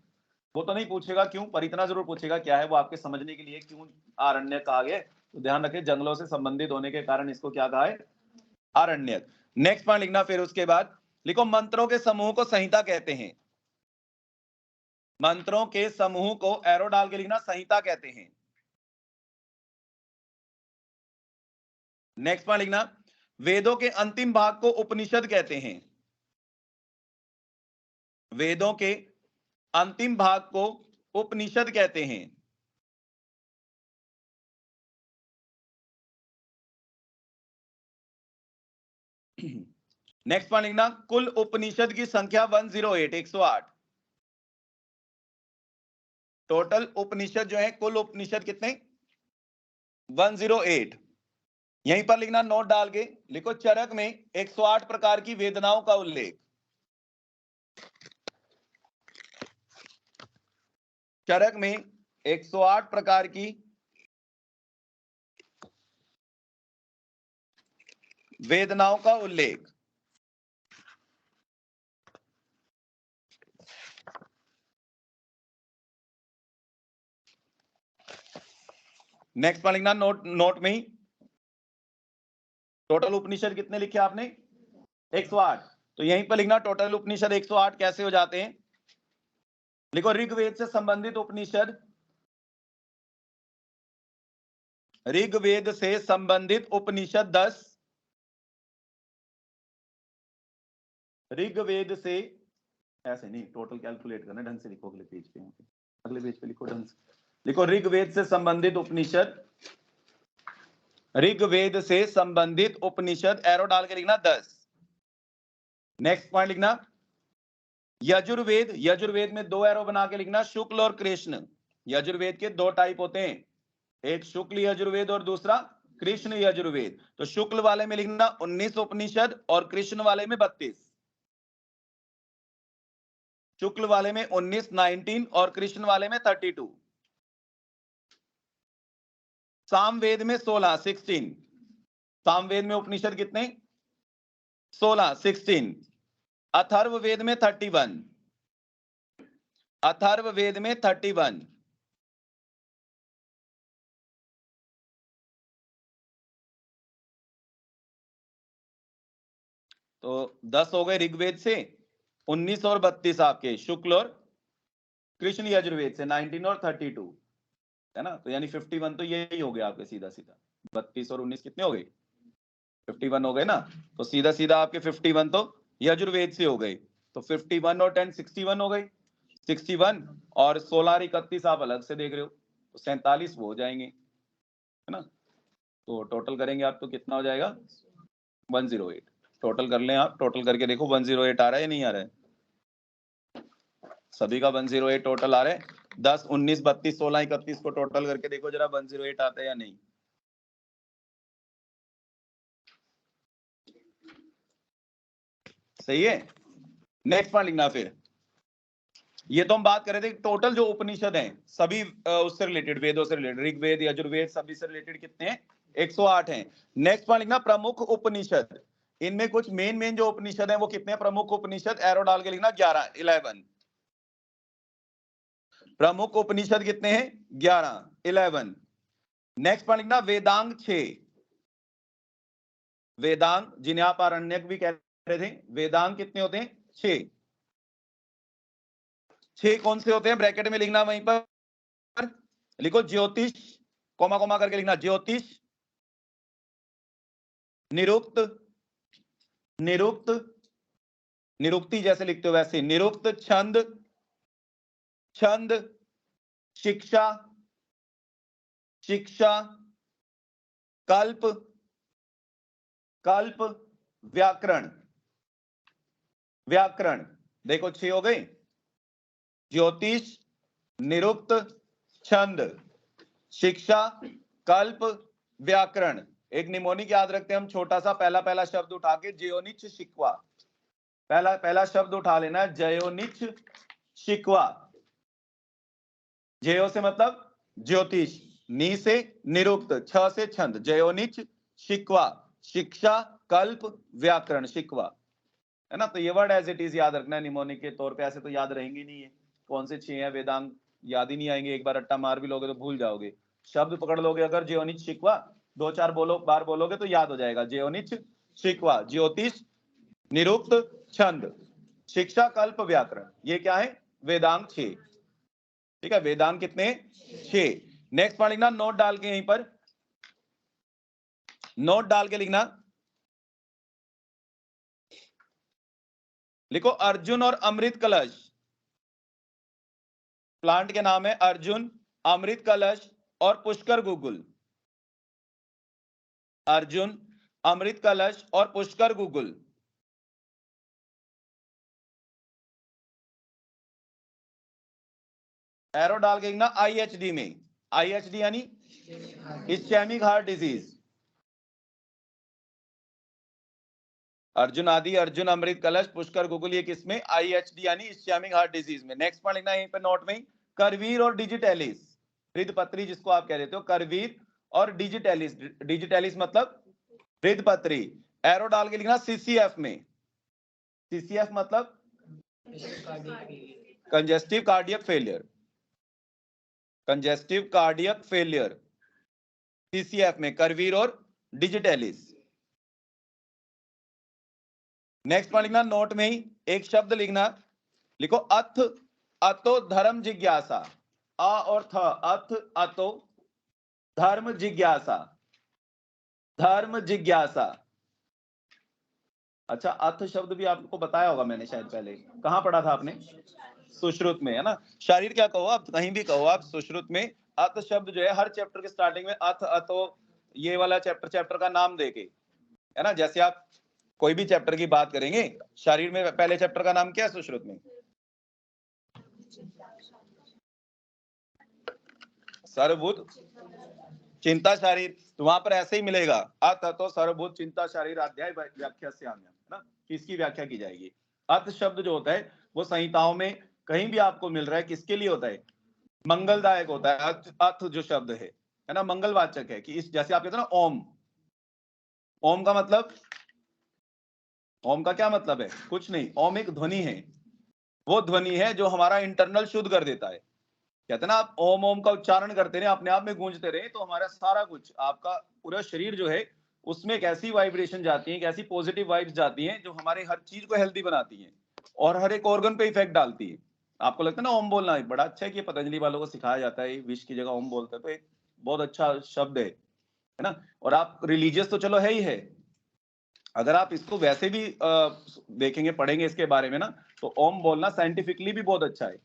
वो तो नहीं पूछेगा क्यों, पर इतना जरूर पूछेगा क्या है वो, आपके समझने के लिए क्यों आरण्यक कहा गया। तो ध्यान रखें, जंगलों से संबंधित होने के कारण इसको क्या कहा है? आरण्यक। नेक्स्ट पॉइंट लिखना, फिर उसके बाद लिखो मंत्रों के समूह को संहिता कहते हैं। मंत्रों के समूह को एरो डाल के लिखना, संहिता कहते हैं। नेक्स्ट पॉइंट लिखना, वेदों के अंतिम भाग को उपनिषद कहते हैं। वेदों के अंतिम भाग को उपनिषद कहते हैं। नेक्स्ट पॉइंट लिखना, कुल उपनिषद की संख्या 108, 108। टोटल उपनिषद जो है, कुल उपनिषद कितने? 108। यहीं पर लिखना, नोट डाल के लिखो, चरक में 108 प्रकार की वेदनाओं का उल्लेख। चरक में 108 प्रकार की वेदनाओं का उल्लेख। नेक्स्ट पर लिखना, नोट में ही टोटल उपनिषद कितने लिखे आपने? 108। तो यहीं पर लिखना टोटल उपनिषद 108 कैसे हो जाते हैं। लिखो, ऋग्वेद से संबंधित उपनिषद, ऋग्वेद से संबंधित उपनिषद 10। ऋग्वेद से, ऐसे नहीं, टोटल कैलकुलेट करना, ढंग से लिखो। अगले पेज पे, अगले पेज पे लिखो ढंग से। लिखो, ऋग्वेद से संबंधित उपनिषद, ऋग्वेद से संबंधित उपनिषद, एरो डाल के लिखना 10। नेक्स्ट पॉइंट लिखना, यजुर्वेद, यजुर्वेद में 2 एरो बना के लिखना, शुक्ल और कृष्ण। यजुर्वेद के 2 टाइप होते हैं, एक शुक्ल यजुर्वेद और दूसरा कृष्ण यजुर्वेद। तो शुक्ल वाले में लिखना 19 उपनिषद और कृष्ण वाले में 32। शुक्ल वाले में 19, 19 और कृष्ण वाले में 32। सामवेद में 16, 16। सामवेद में उपनिषद कितने? 16, 16। अथर्ववेद में 31। अथर्ववेद में 31। तो 10 हो गए ऋग्वेद से, 19 और 32 आपके शुक्ल और कृष्ण यजुर्वेद से, 19 और 32, है ना। तो यानी 51 तो यही हो गया आपके, सीधा सीधा 32 और 19 कितने हो गए? 51 हो गए ना। तो सीधा सीधा आपके 51 तो यजुर्वेद से हो गए। तो 51 और 10 61 हो गई। 61 और 16 और 31 आप अलग से देख रहे हो, तो 47 वो हो जाएंगे, है ना। तो टोटल करेंगे आप तो कितना हो जाएगा? 108। टोटल कर लें आप, टोटल करके देखो 108 आ रहा है या नहीं आ रहा है? सभी का 108 टोटल आ रहा है। 10, 19, 32, 16, 31 को टोटल करके देखो जरा 108 आता है या नहीं। सही है। नेक्स्ट पॉइंट लिखना फिर। ये तो हम बात कर रहे थे टोटल जो उपनिषद हैं सभी उससे रिलेटेड, वेदों से रिलेटेड, ऋग्वेद यजुर्वेद सभी से रिलेटेड कितने हैं? 108 हैं। नेक्स्ट पॉइंट लिखना प्रमुख उपनिषद। इनमें कुछ मेन जो उपनिषद हैं वो कितने हैं? प्रमुख उपनिषद एरो डाल के लिखना 11, 11 प्रमुख उपनिषद कितने हैं? 11, 11। नेक्स्ट पॉइंट लिखना वेदांग 6। वेदांग जिन्हें आप आरण्यक भी कह रहे थे, वेदांग कितने होते हैं? 6। 6 कौन से होते हैं? ब्रैकेट में लिखना, वहीं पर लिखो ज्योतिष, कोमा कोमा करके लिखना ज्योतिष, निरुक्त, निरुक्त, निरुक्ति जैसे लिखते हो वैसे, निरुक्त, छंद, छंद, शिक्षा, शिक्षा, कल्प, कल्प, व्याकरण, व्याकरण। देखो 6 हो गए, ज्योतिष, निरुक्त, छंद, शिक्षा, कल्प, व्याकरण। एक निमोनिक याद रखते हैं हम, छोटा सा पहला शब्द उठा के, जयोनिच शिकवा, पहला शब्द उठा लेना है, जयोनिच शिकवा। जयो से मतलब ज्योतिष, नी से निरुक्त, छ से छंद, जयोनिच शिकवा, शिक्षा, कल्प, व्याकरण, शिकवा, है ना। तो ये वर्ड एज इट इज याद रखना है निमोनिक के तौर पे, ऐसे तो याद रहेंगे नहीं है कौन से 6 हैं। वेदांग याद ही नहीं आएंगे, एक बार रट्टा मार भी लोगे तो भूल जाओगे। शब्द पकड़ लोगे अगर, जयोनिच शिकवा 2-4 बार बोलोगे तो याद हो जाएगा। जयोनिच शिकवा, ज्योतिष, निरुक्त, छंद, शिक्षा, कल्प, व्याकरण, ये क्या है? वेदांग 6। ठीक है, वेदांग कितने? 6। नेक्स्ट पॉइंट लिखना, नोट डाल के यहीं पर, नोट डाल के लिखना, लिखो अर्जुन और अमृत कलश। प्लांट के नाम है अर्जुन, अमृत कलश और पुष्कर गुगुल। अर्जुन, अमृत कलश और पुष्कर गुगुल। एरो डाल के लिखना IHD में, IHD यानी इस्चेमिक हार्ट डिजीज। अर्जुन आदि, अर्जुन अमृत कलश, पुष्कर गुगुल, ये किसमें? IHD यानी इस्चेमिक हार्ट डिजीज में। नेक्स्ट पॉइंट लिखना यहीं पे नोट में, करवीर और डिजिटेलिस, हृदपत्री जिसको आप कह देते हो, करवीर और डिजिटेलिस, डिजिटेलिस मतलब हृदपत्री। एरो डाल के लिखना CCF में, CCF मतलब congestive cardiac failure, congestive cardiac failure, CCF में करवीर और डिजिटेलिस। नेक्स्ट पॉइंट लिखना नोट में ही, एक शब्द लिखना, लिखो अथ, अतो धर्म जिज्ञासा, अ और थ, अथ, अतो धर्म जिज्ञासा, धर्म जिज्ञासा। अच्छा, अथ शब्द भी आपको बताया होगा मैंने शायद पहले, कहां पढ़ा था आपने? सुश्रुत में, है ना। शरीर क्या कहो आप, कहीं भी कहो आप, सुश्रुत में अथ शब्द जो है हर चैप्टर के स्टार्टिंग में अथ, अतो, ये वाला चैप्टर का नाम देके, है ना। जैसे आप कोई भी चैप्टर की बात करेंगे, शरीर में पहले चैप्टर का नाम क्या है सुश्रुत में? सर्वभूत चिंता शरीर, तो वहां पर ऐसे ही मिलेगा, अथ तो सर्वभूत चिंता शरीर अध्याय व्याख्या से आम्य, है ना। इसकी व्याख्या की जाएगी। अथ शब्द जो होता है वो संहिताओं में कहीं भी आपको मिल रहा है, किसके लिए होता है? मंगलदायक होता है। अथ जो शब्द है ना, मंगलवाचक है। कि इस, जैसे आप कहते हो ना ओम, ओम का मतलब, ओम का क्या मतलब है? कुछ नहीं, ओम एक ध्वनि है, वो ध्वनि है जो हमारा इंटरनल शुद्ध कर देता है। कहते हैं ना, आप ओम ओम का उच्चारण करते रहे, अपने आप में गूंजते रहे, तो हमारा सारा कुछ, आपका पूरा शरीर जो है उसमें एक ऐसी वाइब्रेशन जाती है, एक ऐसी पॉजिटिव वाइब्स जाती हैं जो हमारे हर चीज को हेल्दी बनाती हैं और हर एक ऑर्गन पे इफेक्ट डालती है। आपको लगता है ना ओम बोलना बड़ा अच्छा है कि पतंजलि वालों को सिखाया जाता है, विश की जगह ओम बोलते हैं, तो एक बहुत अच्छा शब्द है ना। और आप रिलीजियस तो चलो है ही है, अगर आप इसको वैसे भी देखेंगे, पढ़ेंगे इसके बारे में ना, तो ओम बोलना साइंटिफिकली भी बहुत अच्छा है,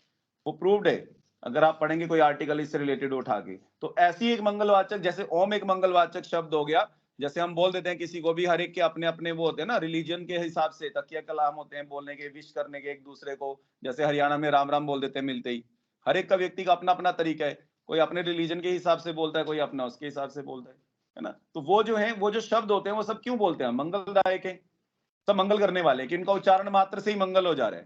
वो प्रूव्ड है। अगर आप पढ़ेंगे कोई आर्टिकल इससे रिलेटेड उठा के, तो ऐसी एक मंगलवाचक, जैसे ओम एक मंगलवाचक शब्द हो गया, जैसे हम बोल देते हैं किसी को भी, हर एक के अपने अपने वो होते हैं ना रिलीजन के हिसाब से तकिया कलाम होते हैं बोलने के, विश करने के एक दूसरे को। जैसे हरियाणा में राम राम बोल देते हैं मिलते ही। हर एक का व्यक्ति का अपना अपना तरीका है, कोई अपने रिलीजन के हिसाब से बोलता है, कोई अपना उसके हिसाब से बोलता है ना। तो वो जो है, वो जो शब्द होते हैं वो सब क्यों बोलते हैं, मंगलदायक है, सब मंगल करने वाले, कि इनका उच्चारण मात्र से ही मंगल हो जा रहा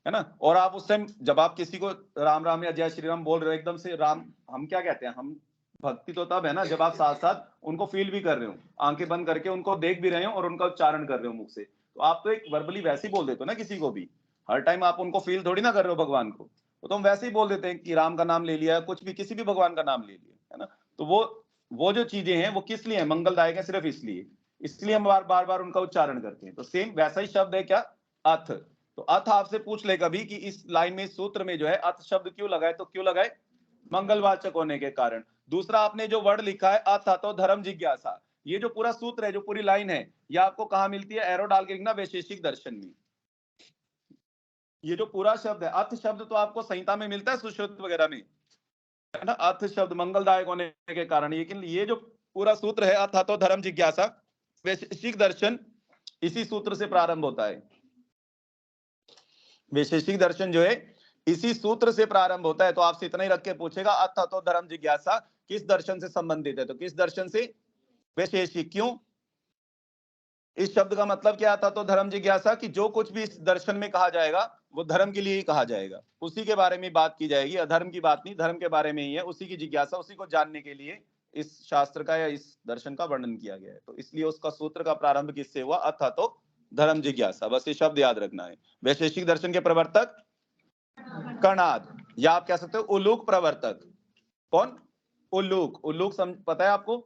है ना। और आप उस टाइम जब आप किसी को राम राम या जय श्री राम बोल रहे हो, एकदम से राम, हम क्या कहते हैं, हम भक्ति तो तब है ना जब आप साथ साथ उनको फील भी कर रहे हो, आंखें बंद करके उनको देख भी रहे हो और उनका उच्चारण कर रहे हो मुख से। तो आप तो एक वर्बली वैसे ही बोल देते हो ना किसी को भी, हर टाइम आप उनको फील थोड़ी ना कर रहे हो भगवान को, तो हम वैसे ही बोल देते हैं कि राम का नाम ले लिया, कुछ भी किसी भी भगवान का नाम ले लिया, है ना। तो वो जो चीजें हैं वो किस लिए है, मंगलदायक है, सिर्फ इसलिए हम बार बार उनका उच्चारण करते हैं। तो सेम वैसा ही शब्द है क्या, अथ। तो अथ आपसे पूछ ले कभी कि इस लाइन में, सूत्र में जो है अथ शब्द क्यों लगाए, तो क्यों लगाए, मंगलवाचक होने के कारण। दूसरा आपने जो वर्ड लिखा है अथ तो धर्म जिज्ञासा, ये जो पूरा सूत्र है, जो पूरी लाइन है, ये आपको कहां मिलती है, एरो डाल के लिखना, वैशेषिक दर्शन में। ये जो पूरा शब्द है अथ शब्द तो आपको संहिता में मिलता है, सुश्रुत वगैरह में, है ना, अथ शब्द मंगलदायक होने के कारण। लेकिन ये जो पूरा सूत्र है अथ तो धर्म जिज्ञासा वैशेषिक दर्शन, इसी सूत्र से प्रारंभ होता है। वैशेषिक दर्शन जो है इसी सूत्र से प्रारंभ होता है। तो आपसे इतना ही रख के पूछेगा अथ तो धर्म जिज्ञासा किस दर्शन से संबंधित है, तो किस दर्शन से, वैशेषिक। क्यों, इस शब्द का मतलब क्या था, तो धर्म जिज्ञासा, कि जो कुछ भी इस दर्शन में कहा जाएगा वो धर्म के लिए ही कहा जाएगा, उसी के बारे में बात की जाएगी, अधर्म की बात नहीं, धर्म के बारे में ही है, उसी की जिज्ञासा, उसी को जानने के लिए इस शास्त्र का या इस दर्शन का वर्णन किया गया है। तो इसलिए उसका सूत्र का प्रारंभ किससे हुआ, अथ तो धर्म जिज्ञासा, बस ये शब्द याद रखना है। वैशेषिक दर्शन के प्रवर्तक कणाद, या आप कह सकते हो उलूक प्रवर्तक। कौन, उल्लूक। उल्लूक पता है आपको,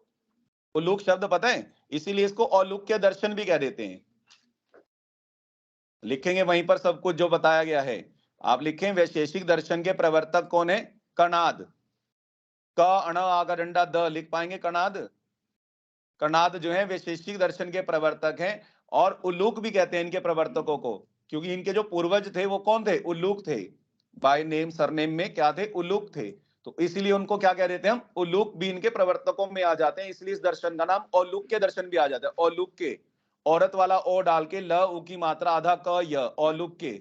उल्लूक शब्द पता है, इसीलिए इसको औलूक्य दर्शन भी कह देते हैं। लिखेंगे वहीं पर सब कुछ जो बताया गया है, आप लिखें वैशेषिक दर्शन के प्रवर्तक कौन है, कणाद। क अण आगा डंडा द लिख पाएंगे, कणाद। कणाद जो है वैशेषिक दर्शन के प्रवर्तक हैं, और उल्लूक भी कहते हैं इनके प्रवर्तकों को, क्योंकि इनके जो पूर्वज थे वो कौन थे, उल्लूक थे। बाय नेम सरनेम में क्या थे, उल्लूक थे। तो इसीलिए उनको क्या कह देते हैं हम, उल्लूक भी इनके प्रवर्तकों में आ जाते हैं, इसलिए इस दर्शन का नाम औलूक्य दर्शन भी आ जाता है। औलूक्य, औरत वाला ओ डाल के, ल उ की मात्रा आधा क य, औलूक्य,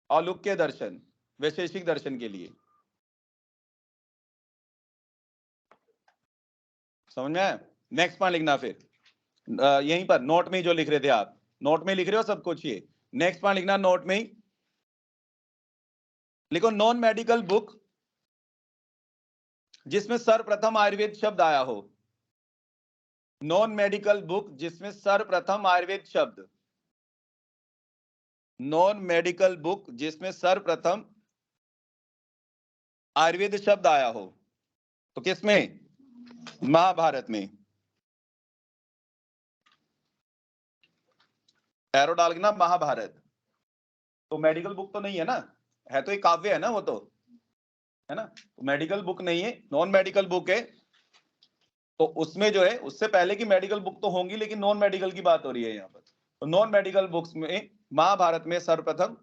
औलूक्य दर्शन वैशेषिक दर्शन के लिए। समझ में आया। नेक्स्ट पॉइंट लिखना फिर, यहीं पर नोट में जो लिख रहे थे आप, नोट में लिख रहे हो सब कुछ, ये नेक्स्ट पॉइंट लिखना नोट में ही लिखो, नॉन मेडिकल बुक जिसमें सर्वप्रथम आयुर्वेद शब्द आया हो। नॉन मेडिकल बुक जिसमें सर्वप्रथम आयुर्वेद शब्द, नॉन मेडिकल बुक जिसमें सर्वप्रथम आयुर्वेद शब्द आया हो, तो किसमें, महाभारत में। एरो डाल के ना, महाभारत। तो मेडिकल बुक तो नहीं है ना, है तो एक काव्य है ना वो तो, है ना। तो मेडिकल बुक नहीं है, नॉन मेडिकल बुक है। तो उसमें जो है, उससे पहले की मेडिकल बुक तो होंगी, लेकिन नॉन मेडिकल की बात हो रही है यहाँ पर। तो नॉन मेडिकल बुक्स में महाभारत में सर्वप्रथम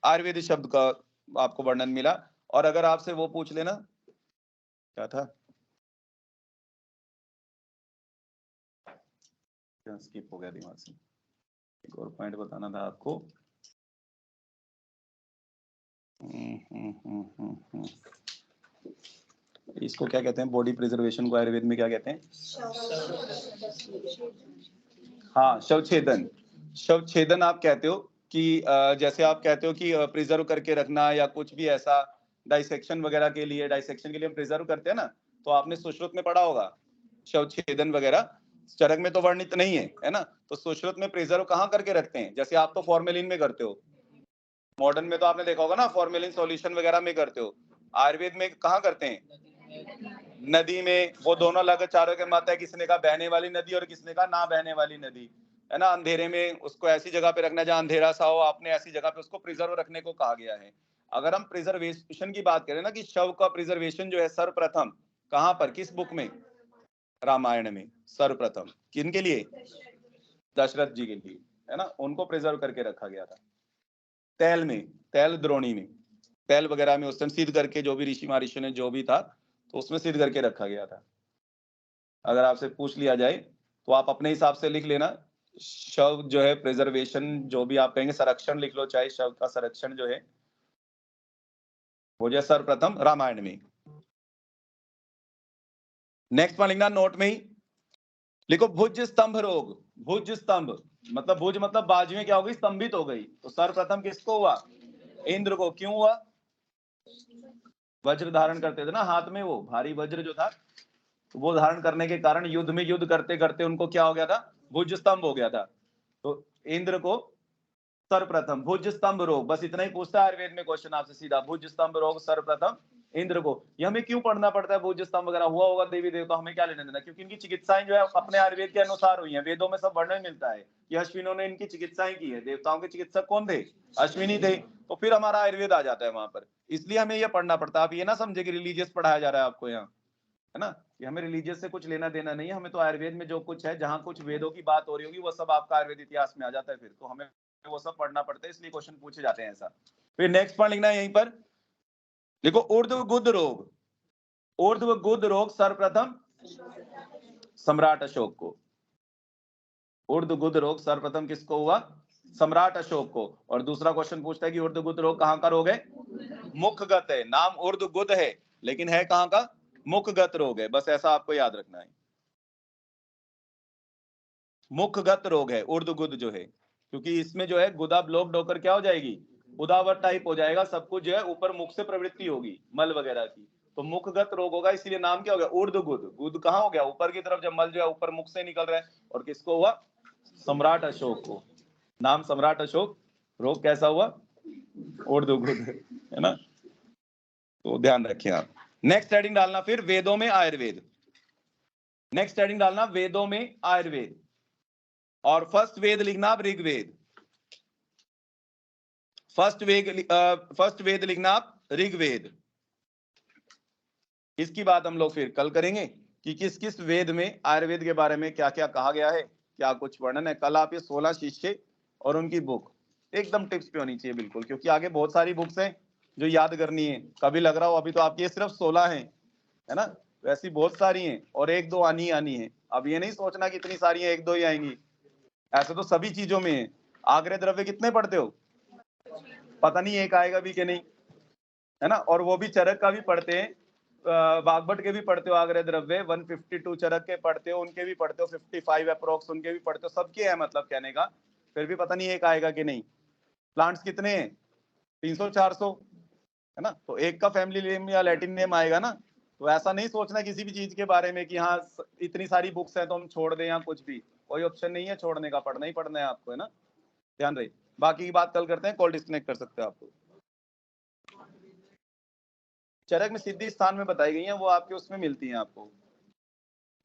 आयुर्वेद शब्द का आपको वर्णन मिला। और अगर आपसे वो पूछ लेना, क्या था, स्किप हो गया दिमाग से, एक और पॉइंट बताना था आपको। इसको क्या कहते हैं, बॉडी प्रिजर्वेशन को आयुर्वेद में क्या कहते हैं, हाँ, शवछेदन। शवछेदन आप कहते हो कि जैसे आप कहते हो कि प्रिजर्व करके रखना, या कुछ भी ऐसा, डाइसेक्शन वगैरह के लिए, डाइसेक्शन के लिए हम प्रिजर्व करते हैं ना, तो आपने सुश्रुत में पढ़ा होगा शवछेदन वगैरह, चरक में तो वर्णित नहीं है ना। तो सुश्रुत में प्रिजर्व कहाँ करके रखते हैं, जैसे आप तो फॉर्मेलिन में करते हो, मॉडर्न में तो आपने देखा होगा ना, फॉर्मेलिन सॉल्यूशन वगैरह में करते हो। आयुर्वेद में कहाँ करते हैं, नदी में। वो दोनों अलग चारों के मत है, किसने कहा बहने वाली नदी और किसने कहा ना बहने वाली नदी, है ना। अंधेरे में उसको ऐसी जगह पे रखना जहां अंधेरा सा हो, आपने ऐसी जगह पे उसको प्रिजर्व रखने को कहा गया है। अगर हम प्रिजर्वेशन की बात करें ना, कि शव का प्रिजर्वेशन जो है सर्वप्रथम कहां पर, किस बुक में, रामायण में सर्वप्रथम किन के लिए, दशरथ जी के लिए, है ना, उनको प्रिजर्व करके रखा गया था। तैल में, तैल द्रोणी में, तैल वगैरह में उस समय सिद्ध करके, जो भी ऋषि महर्षि ने जो भी था, तो उसमें सिद्ध करके रखा गया था। अगर आपसे पूछ लिया जाए तो आप अपने हिसाब से लिख लेना, शव जो है प्रिजर्वेशन, जो भी आप कहेंगे, संरक्षण लिख लो, चाहे शव का संरक्षण जो है वो जो सर्वप्रथम रामायण में। नेक्स्ट में लिखना नोट में ही लिखो भुज स्तंभ रोग। भुज स्तंभ मतलब भुज मतलब बाजुएं क्या हो गई, स्तंभित हो गई। तो सर्वप्रथम किसको हुआ? इंद्र को। क्यों हुआ? वज्र धारण करते थे ना हाथ में, वो भारी वज्र जो था, तो वो धारण करने के कारण युद्ध में युद्ध करते करते उनको क्या हो गया था? भुज स्तंभ हो गया था। तो इंद्र को सर्वप्रथम भुज स्तंभ रोग, बस इतना ही पूछता है आयुर्वेद में क्वेश्चन आपसे सीधा, भुज स्तंभ रोग सर्वप्रथम इंद्र को। ये हमें क्यों पढ़ना पड़ता है? भुज स्तंभ वगैरह हुआ होगा देवी देवता, हमें क्या लेने देना? क्योंकि इनकी चिकित्साएं जो है अपने आयुर्वेद के अनुसार हुई है। वेदों में सब वर्णन मिलता है कि अश्विनों ने इनकी चिकित्साएं की है। देवताओं के चिकित्सक कौन थे? अश्विनी थे। तो फिर हमारा आयुर्वेद आ जाता है वहां पर, इसलिए हमें यह पढ़ना पड़ता है। आप ये ना समझे कि रिलीजियस पढ़ाया जा रहा है आपको यहाँ, है ना? ये हमें रिलीजियस से कुछ लेना देना नहीं है। हमें तो आयुर्वेद में जो कुछ है, जहां कुछ वेदों की बात हो रही होगी, वो सब आपका आयुर्वेद इतिहास में आ जाता है। फिर तो हमें वो सब पढ़ना पड़ता है, इसलिए क्वेश्चन पूछे जाते हैं ऐसा। फिर नेक्स्ट पॉइंट लिखना है यहीं पर, देखो ऊर्ध्व गुद रोग। ऊर्ध्व गुद रोग सर्वप्रथम सम्राट अशोक को। ऊर्ध्व गुद रोग सर्वप्रथम किसको हुआ? सम्राट अशोक को। और दूसरा क्वेश्चन पूछता है कि ऊर्ध्व गुद रोग कहां का रोग है? मुखगत है। नाम ऊर्ध्व गुद है लेकिन है कहां का? मुखगत रोग है। बस ऐसा आपको याद रखना है, मुखगत रोग है ऊर्ध्व गुद जो है, क्योंकि इसमें जो है गुदा ब्लॉक्ड होकर क्या हो जाएगी? उदावत टाइप हो जाएगा, सब कुछ जो है ऊपर मुख से प्रवृत्ति होगी मल वगैरह की, तो मुखगत रोग होगा। इसीलिए नाम क्या हो गया? ऊर्ध्व गुद। गुद कहां हो गया? ऊपर की तरफ, जब मल जो है ऊपर मुख से निकल रहा है। और किसको हुआ? सम्राट अशोक को। नाम सम्राट अशोक, रोग कैसा हुआ? ऊर्ध्व गुद, है ना? तो ध्यान रखें आप। नेक्स्ट हेडिंग डालना फिर वेदों में आयुर्वेद। नेक्स्ट हेडिंग डालना वेदों में आयुर्वेद, और फर्स्ट वेद लिखना आप ऋग्वेद। फर्स्ट वेद लिखना आप ऋग्वेद। इसकी बात हम लोग फिर कल करेंगे कि किस किस वेद में आयुर्वेद के बारे में क्या क्या कहा गया है, क्या कुछ वर्णन है। कल आप ये 16 शिष्य और उनकी बुक एकदम टिप्स पे होनी चाहिए बिल्कुल, क्योंकि आगे बहुत सारी बुक्स हैं जो याद करनी है। कभी लग रहा हो अभी तो आपकी ये सिर्फ 16 हैं, है ना? वैसी बहुत सारी हैं और एक दो आनी है। अब ये नहीं सोचना कि इतनी सारी हैं एक दो ही आएंगी, ऐसे तो सभी चीजों में है। आग्रह द्रव्य कितने पढ़ते हो? पता नहीं एक आएगा भी कि नहीं, है ना? और वो भी चरक का भी पढ़ते हैं, वाग्भट के भी पढ़ते हो आग्रह द्रव्य, 152 चरक के पढ़ते हो, उनके भी पढ़ते हो, 55 अप्रोक्स उनके भी पढ़ते हो, सबके है मतलब कहने का। फिर भी पता नहीं एक आएगा कि नहीं। प्लांट्स कितने हैं? 300 400, है ना? तो एक का फैमिली नेम या लैटिन नेम आएगा ना। तो ऐसा नहीं सोचना किसी भी चीज के बारे में कि हाँ इतनी सारी बुक्स हैं तो हम छोड़ दें या कुछ भी, कोई ऑप्शन नहीं है छोड़ने का, पढ़ना ही पढ़ना है आपको, है ना? ध्यान रहे। बाकी की बात कल करते हैं, कॉल डिस्कनेक्ट कर सकते हो आपको। चरक में सिद्धि स्थान में बताई गई है, वो आपके उसमें मिलती हैं आपको,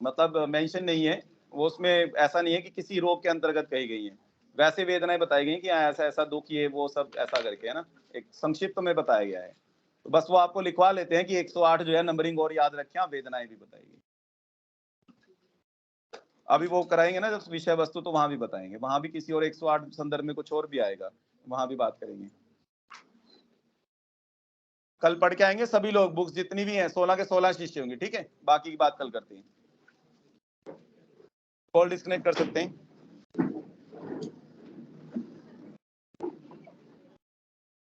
मतलब मेंशन नहीं है वो उसमें, ऐसा नहीं है कि किसी रोग के अंतर्गत कही गई है। वैसे वेदनाएं बताई गई कि हाँ ऐसा ऐसा दुख ये वो सब ऐसा करके, है ना? एक संक्षिप्त में बताया गया है। तो बस वो आपको लिखवा लेते हैं कि 108 जो है नंबरिंग, और याद रखें आप, वेदनाएं भी बताएगी। अभी वो कराएंगे ना जब विषय वस्तु, तो वहां भी बताएंगे, वहां भी किसी और 108 संदर्भ में कुछ और भी आएगा, वहां भी बात करेंगे। कल पढ़ के आएंगे सभी लोग, बुक्स जितनी भी हैं 16 के 16 शिष्य होंगे, ठीक है? बाकी की बात कल करते हैं। कॉल डिस्कनेक्ट कर सकते हैं।